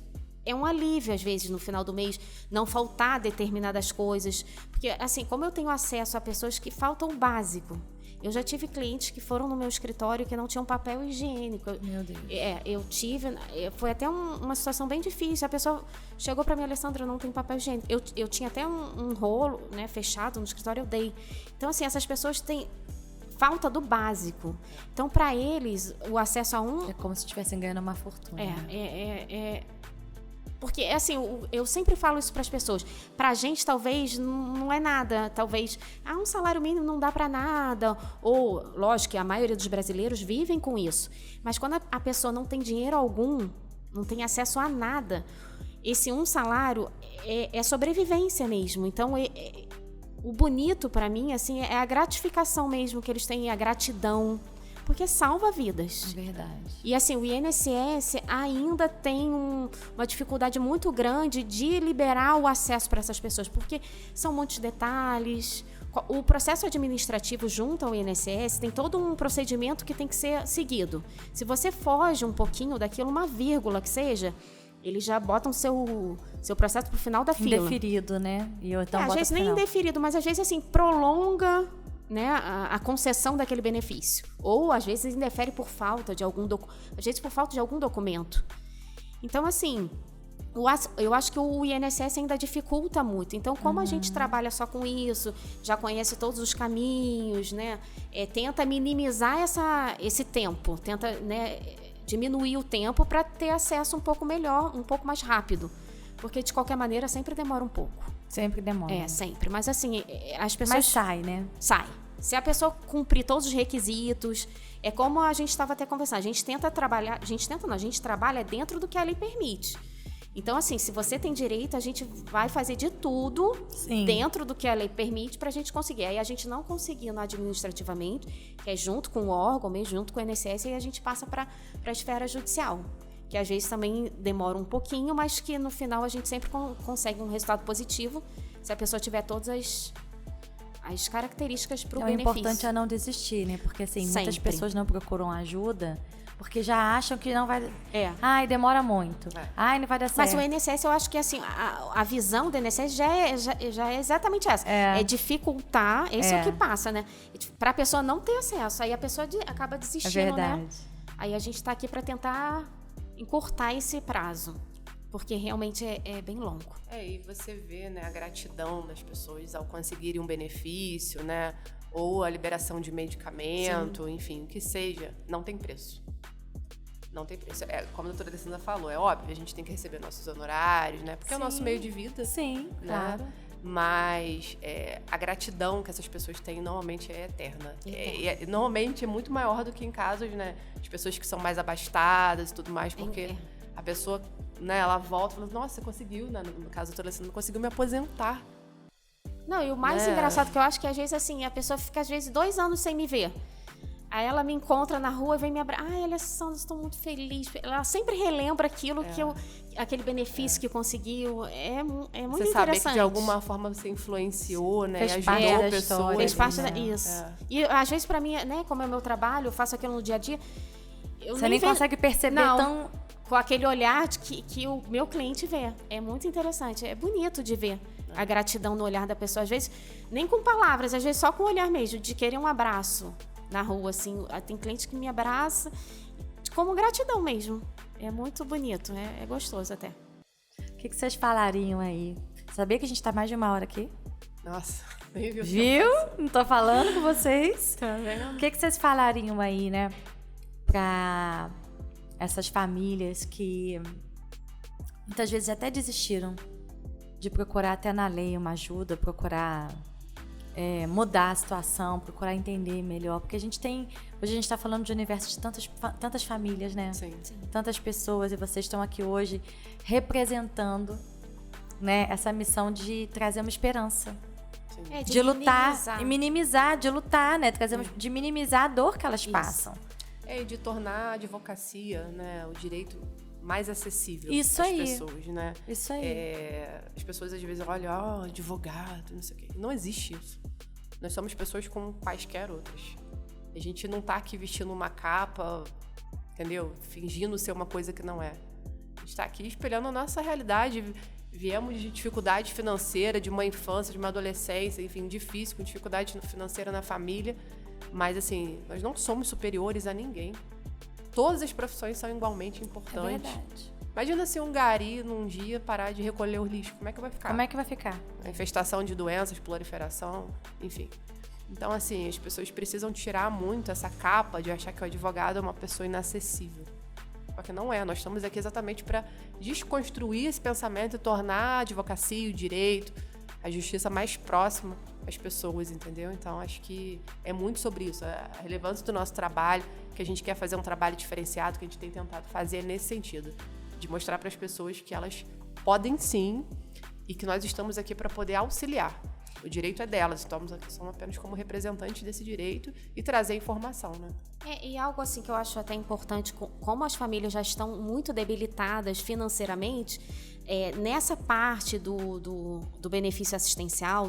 S2: é um alívio, às vezes, no final do mês, não faltar determinadas coisas. Porque, assim, como eu tenho acesso a pessoas que faltam o básico, eu já tive clientes que foram no meu escritório que não tinham papel higiênico.
S1: Meu Deus.
S2: Eu tive... Foi até uma situação bem difícil. A pessoa chegou para mim, Alessandra, eu não tenho papel higiênico. Eu tinha até um rolo, né, fechado no escritório, eu dei. Então, assim, essas pessoas falta do básico. Então, para eles, o acesso a
S1: É como se estivessem ganhando uma fortuna.
S2: Porque, assim, eu sempre falo isso para as pessoas. Para a gente, talvez, não é nada. Talvez, um salário mínimo não dá para nada. Ou, lógico que a maioria dos brasileiros vivem com isso. Mas quando a pessoa não tem dinheiro algum, não tem acesso a nada, esse um salário é sobrevivência mesmo. Então, o bonito para mim, assim, é a gratificação mesmo que eles têm, a gratidão. Porque salva vidas.
S1: É verdade.
S2: E assim, o INSS ainda tem uma dificuldade muito grande de liberar o acesso para essas pessoas, porque são muitos detalhes. O processo administrativo junto ao INSS tem todo um procedimento que tem que ser seguido. Se você foge um pouquinho daquilo, uma vírgula que seja, eles já botam seu processo para o final da fila.
S1: Indeferido, né? E eu, então,
S2: às vezes nem indeferido, mas às vezes assim, prolonga, né, a concessão daquele benefício. Ou, às vezes, indefere por falta de algum documento. Então, assim, eu acho que o INSS ainda dificulta muito. Então, como a gente trabalha só com isso, já conhece todos os caminhos, né, tenta minimizar esse tempo, tenta, né, diminuir o tempo para ter acesso um pouco melhor, um pouco mais rápido. Porque, de qualquer maneira, sempre demora um pouco.
S1: Sempre demora.
S2: Sempre. Mas assim, as pessoas...
S1: Mas sai, né?
S2: Sai. Se a pessoa cumprir todos os requisitos, é como a gente estava até conversando, a gente trabalha dentro do que a lei permite. Então, assim, se você tem direito, a gente vai fazer de tudo dentro do que a lei permite para a gente conseguir. Aí a gente não conseguindo administrativamente, que é junto com o órgão, mesmo junto com o INSS, e a gente passa para a esfera judicial. Que às vezes também demora um pouquinho, mas que no final a gente sempre consegue um resultado positivo se a pessoa tiver todas as características para o benefício.
S1: O importante é não desistir, né? Porque assim, muitas pessoas não procuram ajuda porque já acham que não vai... Ai, demora muito. Ai, não vai dar certo.
S2: Mas o INSS, eu acho que assim, a visão do INSS já é exatamente essa. É dificultar, esse é o que passa, né? Para a pessoa não ter acesso. Aí a pessoa acaba desistindo, né? Aí a gente está aqui para tentar encurtar esse prazo, porque realmente é bem longo.
S3: E você vê, né, a gratidão das pessoas ao conseguirem um benefício, né, ou a liberação de medicamento, enfim, o que seja, não tem preço. Não tem preço. Como a doutora Alessandra falou, é óbvio, a gente tem que receber nossos honorários, né, porque é o nosso meio de vida.
S1: Sim,
S3: né?
S1: Claro.
S3: Mas a gratidão que essas pessoas têm normalmente é eterna. Normalmente é muito maior do que em casos, né, de pessoas que são mais abastadas e tudo mais, porque a pessoa, né, ela volta e fala, nossa, você conseguiu, né, no caso da doutora Alessandra, conseguiu me aposentar.
S2: Não, e o mais engraçado que eu acho que às vezes assim, a pessoa fica às vezes 2 anos sem me ver. Aí ela me encontra na rua e vem me abraçar. Ai, Alessandra, estou muito feliz. Ela sempre relembra aquilo aquele benefício que conseguiu. É muito interessante. Você sabe
S3: que de alguma forma você influenciou, né?
S1: Fez parte
S3: ajudou
S1: da
S3: pessoas.
S2: Fez parte isso. E às vezes para mim, né, como é o meu trabalho, eu faço aquilo no dia a dia.
S1: Você nem consegue perceber tão...
S2: com aquele olhar que o meu cliente vê. É muito interessante. É bonito de ver a gratidão no olhar da pessoa. Às vezes, nem com palavras, às vezes só com o olhar mesmo, de querer um abraço na rua, assim. Tem cliente que me abraça como gratidão mesmo. É muito bonito, é gostoso até.
S1: O que vocês falariam aí? Sabia que a gente tá mais de 1 hora aqui?
S3: Nossa, nem viu?
S1: Viu? Não tô falando com vocês?
S2: Tá vendo?
S1: O que vocês falariam aí, né? Pra essas famílias que muitas vezes até desistiram de procurar até na lei uma ajuda, procurar mudar a situação, procurar entender melhor. Porque hoje a gente está falando de universo de tantas famílias, né?
S3: Sim.
S1: Tantas pessoas, e vocês estão aqui hoje representando, né, essa missão de trazer uma esperança. De lutar e minimizar, de lutar, né? De minimizar a dor que elas passam.
S3: E de tornar a advocacia, né, o direito mais acessível
S1: às
S3: pessoas, né?
S1: Isso aí.
S3: As pessoas às vezes olham, advogado, não sei o quê. Não existe isso. Nós somos pessoas como quaisquer outras. A gente não tá aqui vestindo uma capa, entendeu? Fingindo ser uma coisa que não é. A gente tá aqui espelhando a nossa realidade. Viemos de dificuldade financeira, de uma infância, de uma adolescência, enfim, difícil, com dificuldade financeira na família. Mas, assim, nós não somos superiores a ninguém. Todas as profissões são igualmente importantes.
S1: É verdade.
S3: Imagina se um gari, num dia, parar de recolher o lixo. Como é que vai ficar?
S1: Como é que vai ficar?
S3: A infestação de doenças, proliferação, enfim. Então, assim, as pessoas precisam tirar muito essa capa de achar que o advogado é uma pessoa inacessível. Porque não é. Nós estamos aqui exatamente para desconstruir esse pensamento e tornar a advocacia, o direito, a justiça mais próxima às pessoas, entendeu? Então, acho que é muito sobre isso. A relevância do nosso trabalho, que a gente quer fazer um trabalho diferenciado, que a gente tem tentado fazer nesse sentido. De mostrar para as pessoas que elas podem sim e que nós estamos aqui para poder auxiliar. O direito é delas, estamos aqui só apenas como representantes desse direito e trazer informação, né?
S2: E algo assim que eu acho até importante, como as famílias já estão muito debilitadas financeiramente, nessa parte do benefício assistencial,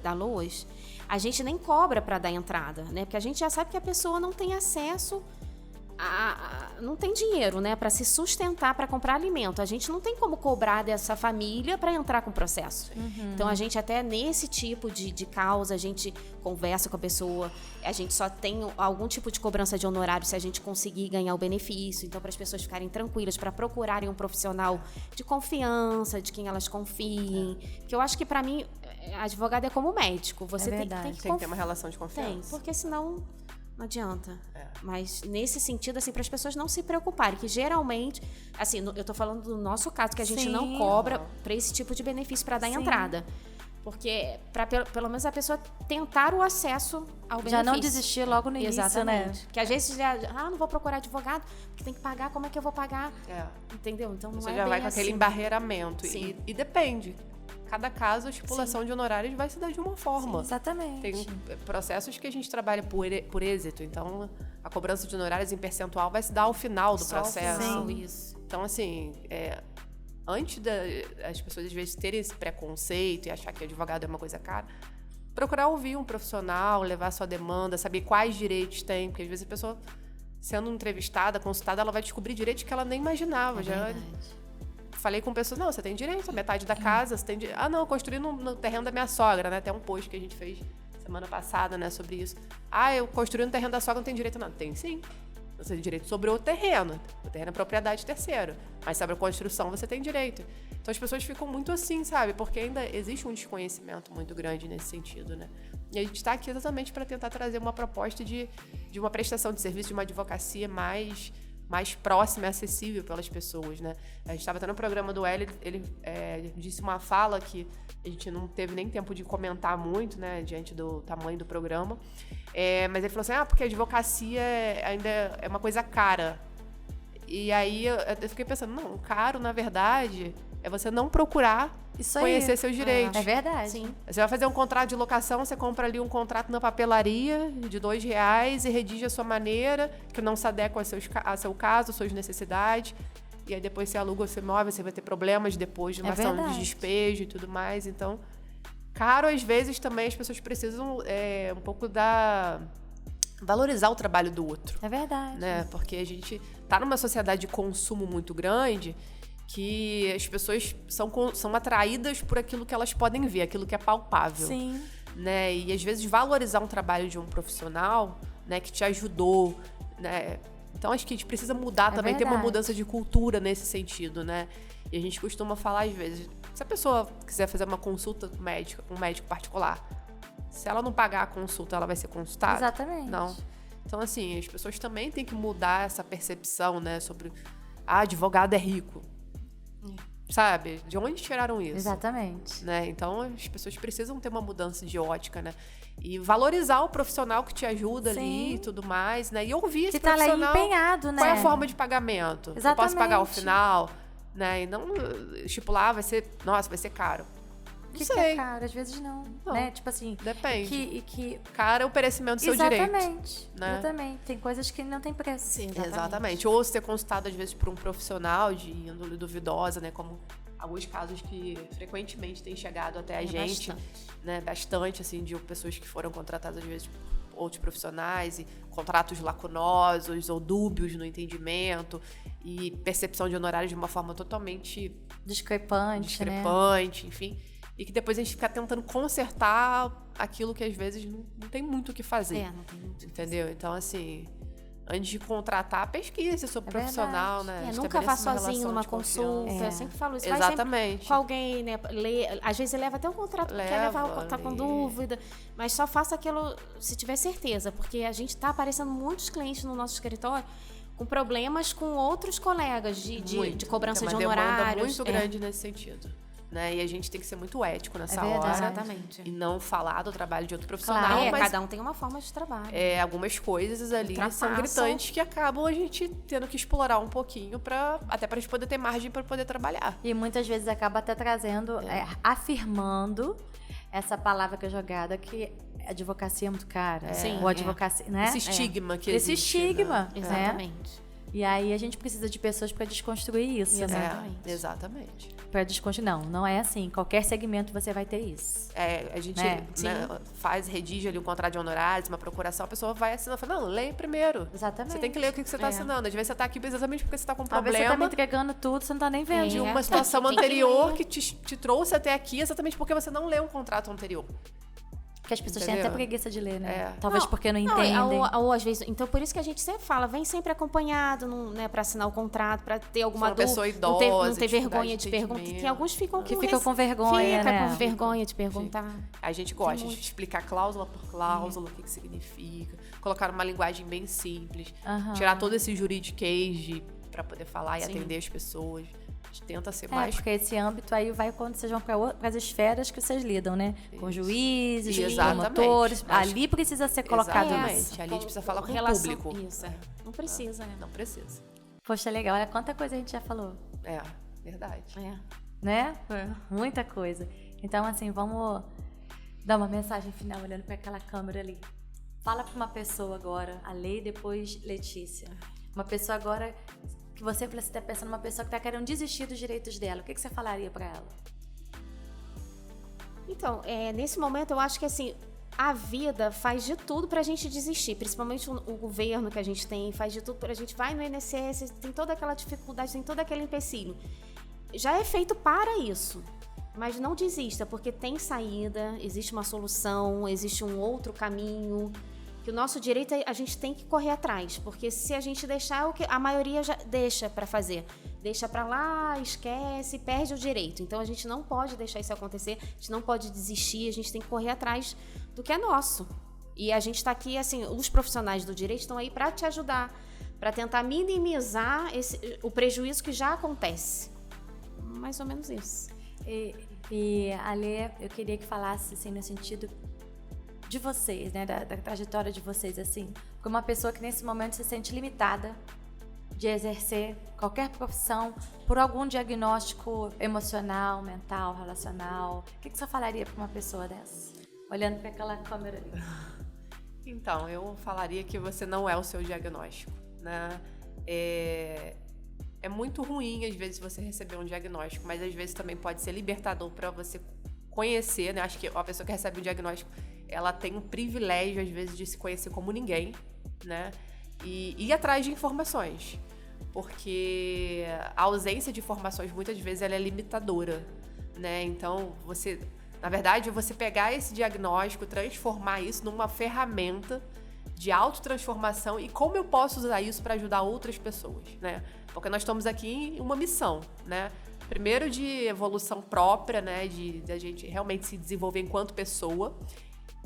S2: da LOAS, a gente nem cobra para dar entrada, né? Porque a gente já sabe que a pessoa não tem acesso não tem dinheiro, né, para se sustentar, para comprar alimento. A gente não tem como cobrar dessa família para entrar com o processo. Então, a gente até nesse tipo de causa, a gente conversa com a pessoa, a gente só tem algum tipo de cobrança de honorário se a gente conseguir ganhar o benefício. Então, para as pessoas ficarem tranquilas, para procurarem um profissional de confiança, de quem elas confiem. Que eu acho que, para mim, advogado é como médico. Você tem que
S3: ter uma relação de confiança.
S2: Tem, porque senão não adianta. Mas nesse sentido, assim, para as pessoas não se preocuparem, que geralmente, assim, eu tô falando do nosso caso, que a gente não cobra para esse tipo de benefício para dar entrada. Porque, para pelo menos a pessoa tentar o acesso ao benefício.
S1: Já não desistir logo no início,
S2: Exatamente.
S1: né?
S2: Porque às vezes não vou procurar advogado, porque tem que pagar, como é que eu vou pagar? Entendeu? Então não
S3: você
S2: é
S3: já
S2: bem
S3: vai com
S2: assim.
S3: aquele embarreiramento. E depende. Cada caso, a estipulação de honorários vai se dar de uma forma.
S1: Sim, exatamente.
S3: Tem processos que a gente trabalha por êxito. Então, a cobrança de honorários em percentual vai se dar ao final do processo.
S2: Sim. Isso.
S3: Então, assim, antes das pessoas, às vezes, terem esse preconceito e achar que advogado é uma coisa cara, procurar ouvir um profissional, levar sua demanda, saber quais direitos tem. Porque, às vezes, a pessoa, sendo entrevistada, consultada, ela vai descobrir direitos que ela nem imaginava. Falei com pessoas, não, você tem direito, a metade da casa, você tem direito. Não, eu construí no terreno da minha sogra, né? Até um post que a gente fez semana passada, né, sobre isso. Eu construí no terreno da sogra, não tem direito não. Tem sim. Você tem direito sobre o terreno. O terreno é propriedade terceira. Mas sobre a construção, você tem direito. Então as pessoas ficam muito assim, sabe? Porque ainda existe um desconhecimento muito grande nesse sentido, né? E a gente está aqui exatamente para tentar trazer uma proposta de uma prestação de serviço, de uma advocacia mais próxima e acessível pelas pessoas, né? A gente estava até no programa do Hélio, ele disse uma fala que a gente não teve nem tempo de comentar muito, né? Diante do tamanho do programa. Mas ele falou assim, porque a advocacia ainda é uma coisa cara. E aí eu fiquei pensando, não, caro, na verdade, é você não procurar conhecer seus direitos.
S1: É verdade.
S2: Sim.
S3: Você vai fazer um contrato de locação, você compra ali um contrato na papelaria de R$2 e redige a sua maneira, que não se adequa ao seu caso, às suas necessidades. E aí depois você aluga o seu imóvel, você vai ter problemas depois de uma ação de despejo e tudo mais. Então, caro, às vezes, também as pessoas precisam um pouco valorizar o trabalho do outro.
S1: É verdade.
S3: Né? Porque a gente tá numa sociedade de consumo muito grande, que as pessoas são atraídas por aquilo que elas podem ver, aquilo que é palpável.
S1: Sim.
S3: Né? E às vezes valorizar um trabalho de um profissional, né, que te ajudou, né? Então acho que a gente precisa mudar também, ter uma mudança de cultura nesse sentido, né? E a gente costuma falar às vezes, se a pessoa quiser fazer uma consulta com um médico particular, se ela não pagar a consulta, ela vai ser consultada?
S1: Exatamente.
S3: Não. Então assim, as pessoas também têm que mudar essa percepção, né, sobre advogado é rico. Sabe? De onde tiraram isso?
S1: Exatamente.
S3: Né? Então, as pessoas precisam ter uma mudança de ótica, né? E valorizar o profissional que te ajuda ali e tudo mais, né? E ouvir esse profissional.
S1: Que tá lá empenhado, né?
S3: Qual é a forma de pagamento?
S1: Exatamente.
S3: Eu posso pagar ao final, né? E não estipular, vai ser caro.
S1: Que é caro? Às vezes não. Né? Tipo assim...
S3: Depende.
S1: Que...
S3: Caro é o perecimento do seu direito. Né?
S1: Exatamente. Tem coisas que não tem preço.
S2: Sim,
S3: exatamente. Ou ser consultado, às vezes, por um profissional de índole duvidosa, né? Como alguns casos que frequentemente têm chegado até a gente. Né? Bastante, assim, de pessoas que foram contratadas, às vezes, por outros profissionais, e contratos lacunosos ou dúbios no entendimento, e percepção de honorários de uma forma totalmente
S1: discrepante, né?
S3: Enfim. E que depois a gente fica tentando consertar aquilo que às vezes não tem muito o que fazer.
S2: Não tem muito.
S3: Entendeu? Então, assim, Antes de contratar, pesquise sobre o profissional, né?
S2: Nunca vá
S3: Estabeleça uma
S2: sozinho numa
S3: relação de
S2: consulta. Eu sempre falo isso.
S3: Exatamente.
S2: Vai sempre com alguém, né? Às vezes leva até um contrato porque quer levar, tá com dúvida. Mas só faça aquilo se tiver certeza. Porque a gente tá aparecendo muitos clientes no nosso escritório com problemas com outros colegas de cobrança de honorários.
S3: Tem uma demanda muito grande nesse sentido. Né? E a gente tem que ser muito ético nessa hora.
S2: Exatamente.
S3: E não falar do trabalho de outro profissional.
S2: Claro,
S3: mas
S2: cada um tem uma forma de trabalho.
S3: Algumas coisas ali são gritantes que acabam a gente tendo que explorar um pouquinho até pra gente poder ter margem para poder trabalhar.
S1: E muitas vezes acaba até trazendo, afirmando essa palavra que é jogada, que a advocacia é muito cara.
S2: Sim.
S1: Ou advocacia, né?
S3: Esse estigma que
S1: existe.
S3: existe.
S1: Esse estigma,
S3: né?
S2: Exatamente.
S1: E aí a gente precisa de pessoas para desconstruir isso,
S2: Exatamente.
S1: né?
S3: Exatamente.
S1: Para desconstruir. Não é assim. Em qualquer segmento você vai ter isso.
S3: A gente redige ali um contrato de honorários, uma procuração, a pessoa vai assinando e fala, não, leia primeiro.
S1: Exatamente.
S3: Você tem que ler o que você está assinando. Às vezes você está aqui exatamente porque você está com um
S1: Talvez
S3: problema.
S1: você tá me entregando tudo, você não tá nem vendo.
S3: De uma situação anterior que te trouxe até aqui exatamente porque você não leu um contrato anterior.
S1: Que as pessoas têm até preguiça de ler, né?
S3: É.
S1: Talvez porque não entendem.
S2: Ou às vezes... Então, por isso que a gente sempre fala, vem sempre acompanhado, né, para assinar o contrato, para ter alguma dúvida.
S3: Pessoa idosa,
S2: não ter vergonha de perguntar. Tem alguns que ficam
S1: com vergonha, né?
S2: com vergonha de perguntar.
S3: Sim. A gente gosta de explicar cláusula por cláusula, o que significa. Colocar uma linguagem bem simples. Tirar todo esse juridiquês para poder falar e atender as pessoas. A gente tenta ser mais...
S1: porque esse âmbito aí vai quando vocês vão para as esferas que vocês lidam, né? Com juízes, promotores. Ali precisa ser colocado isso.
S3: Ali a gente precisa falar com o público.
S2: Isso, Não precisa, né?
S3: Não precisa.
S1: Poxa, legal. Olha quanta coisa a gente já falou.
S3: Verdade.
S1: Né? Muita coisa. Então, assim, vamos dar uma mensagem final olhando para aquela câmera ali. Fala para uma pessoa agora, a Lei, depois Letícia. Uma pessoa agora... que você está pensando numa pessoa que está querendo desistir dos direitos dela, o que você falaria para ela?
S2: Então, nesse momento eu acho que assim, a vida faz de tudo pra gente desistir, principalmente o governo que a gente tem, faz de tudo pra gente, vai no INSS, tem toda aquela dificuldade, tem todo aquele empecilho. Já é feito para isso, mas não desista, porque tem saída, existe uma solução, existe um outro caminho. Que o nosso direito a gente tem que correr atrás, porque se a gente deixar o que a maioria já deixa para fazer, deixa para lá, esquece, perde o direito. Então a gente não pode deixar isso acontecer, a gente não pode desistir, a gente tem que correr atrás do que é nosso. E a gente está aqui, assim, os profissionais do direito estão aí para te ajudar, para tentar minimizar o prejuízo que já acontece. Mais ou menos isso.
S1: E Ale, eu queria que falasse assim no sentido de vocês, né, da trajetória de vocês, assim, como uma pessoa que nesse momento se sente limitada de exercer qualquer profissão por algum diagnóstico emocional, mental, relacional. O que você falaria para uma pessoa dessa? Olhando para aquela câmera ali.
S3: Então, eu falaria que você não é o seu diagnóstico, né? É muito ruim, às vezes, você receber um diagnóstico, mas às vezes também pode ser libertador para você conhecer, né? Acho que a pessoa que recebe um diagnóstico, ela tem um privilégio, às vezes, de se conhecer como ninguém, né? E ir atrás de informações. Porque a ausência de informações, muitas vezes, ela é limitadora, né? Então, na verdade, você pegar esse diagnóstico, transformar isso numa ferramenta de autotransformação e como eu posso usar isso para ajudar outras pessoas, né? Porque nós estamos aqui em uma missão, né? Primeiro de evolução própria, né? De a gente realmente se desenvolver enquanto pessoa.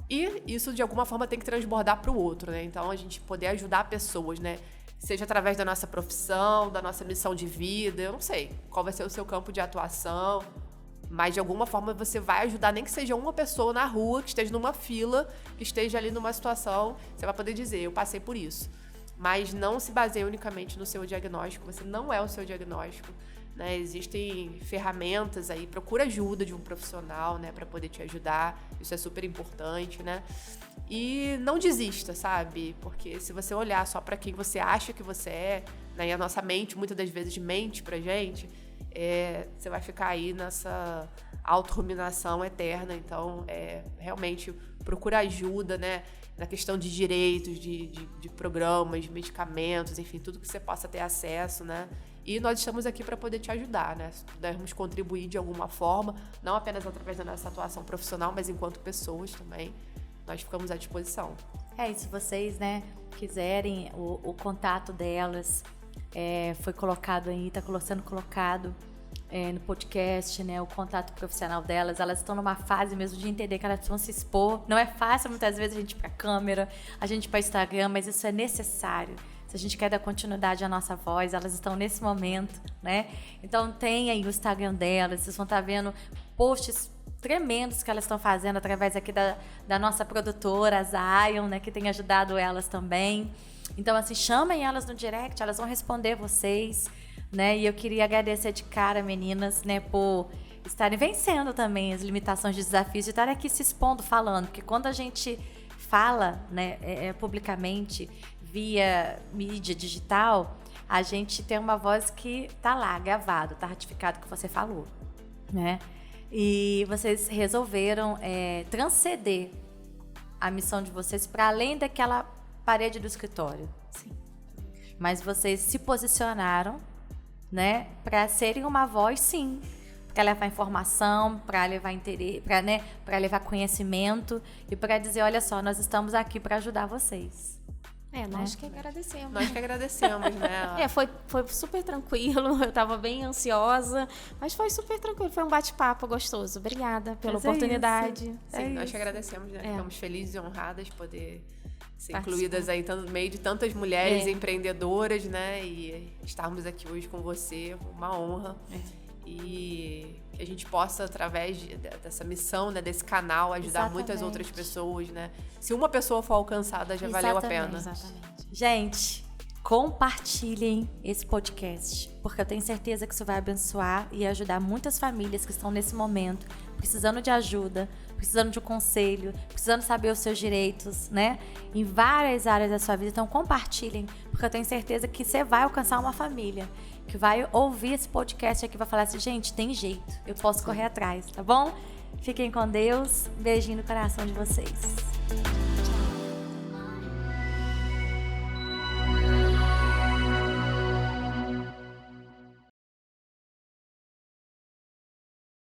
S3: E isso, de alguma forma, tem que transbordar para o outro, né? Então, a gente poder ajudar pessoas, né? Seja através da nossa profissão, da nossa missão de vida, eu não sei qual vai ser o seu campo de atuação, mas de alguma forma você vai ajudar, nem que seja uma pessoa na rua, que esteja numa fila, que esteja ali numa situação, você vai poder dizer, eu passei por isso. Mas não se baseie unicamente no seu diagnóstico, você não é o seu diagnóstico, né? Existem ferramentas aí, procura ajuda de um profissional, né, para poder te ajudar, isso é super importante, né? E não desista, sabe? Porque se você olhar só para quem você acha que você é, né, e a nossa mente muitas das vezes mente pra gente, você vai ficar aí nessa auto-ruminação eterna. Então, realmente procura ajuda, né, na questão de direitos, de programas, de medicamentos, enfim, tudo que você possa ter acesso, né? E nós estamos aqui para poder te ajudar, né? Se pudermos contribuir de alguma forma, não apenas através da nossa atuação profissional, mas enquanto pessoas também, nós ficamos à disposição.
S1: É isso, vocês, né, quiserem o contato delas, foi colocado aí, está sendo colocado no podcast, né, o contato profissional delas. Elas estão numa fase mesmo de entender que elas precisam se expor. Não é fácil muitas vezes a gente ir para a câmera, a gente ir para o Instagram, mas isso é necessário. Se a gente quer dar continuidade à nossa voz, elas estão nesse momento, né? Então tem aí o Instagram delas, vocês vão estar vendo posts tremendos que elas estão fazendo através aqui da nossa produtora, a Zion, né, que tem ajudado elas também. Então, assim, chamem elas no direct, elas vão responder vocês, né? E eu queria agradecer de cara, meninas, né, por estarem vencendo também as limitações de desafios, de estarem aqui se expondo, falando, porque quando a gente fala, né, publicamente, via mídia digital, a gente tem uma voz que tá lá, gravado, tá ratificado que você falou, né? E vocês resolveram transcender a missão de vocês para além daquela parede do escritório.
S2: Sim.
S1: Mas vocês se posicionaram, né, para serem uma voz, sim, para levar informação, para levar interesse, para levar conhecimento e para dizer, olha só, nós estamos aqui para ajudar vocês.
S2: Nós que agradecemos.
S3: Nós que agradecemos, né?
S2: Foi super tranquilo, eu tava bem ansiosa, mas foi super tranquilo, foi um bate-papo gostoso. Obrigada pela oportunidade.
S3: Sim, nós que agradecemos, né? Ficamos felizes e honradas de poder ser incluídas aí no meio de tantas mulheres empreendedoras, né? E estarmos aqui hoje com você, uma honra. E que a gente possa, através dessa missão, né, desse canal, ajudar muitas outras pessoas, né? Se uma pessoa for alcançada, já valeu a pena.
S2: Exatamente.
S1: Gente, compartilhem esse podcast, porque eu tenho certeza que isso vai abençoar e ajudar muitas famílias que estão nesse momento, precisando de ajuda, precisando de um conselho, precisando saber os seus direitos, né? Em várias áreas da sua vida. Então, compartilhem, porque eu tenho certeza que você vai alcançar uma família que vai ouvir esse podcast aqui e vai falar assim, gente, tem jeito, eu posso correr atrás, tá bom? Fiquem com Deus, beijinho no coração de vocês.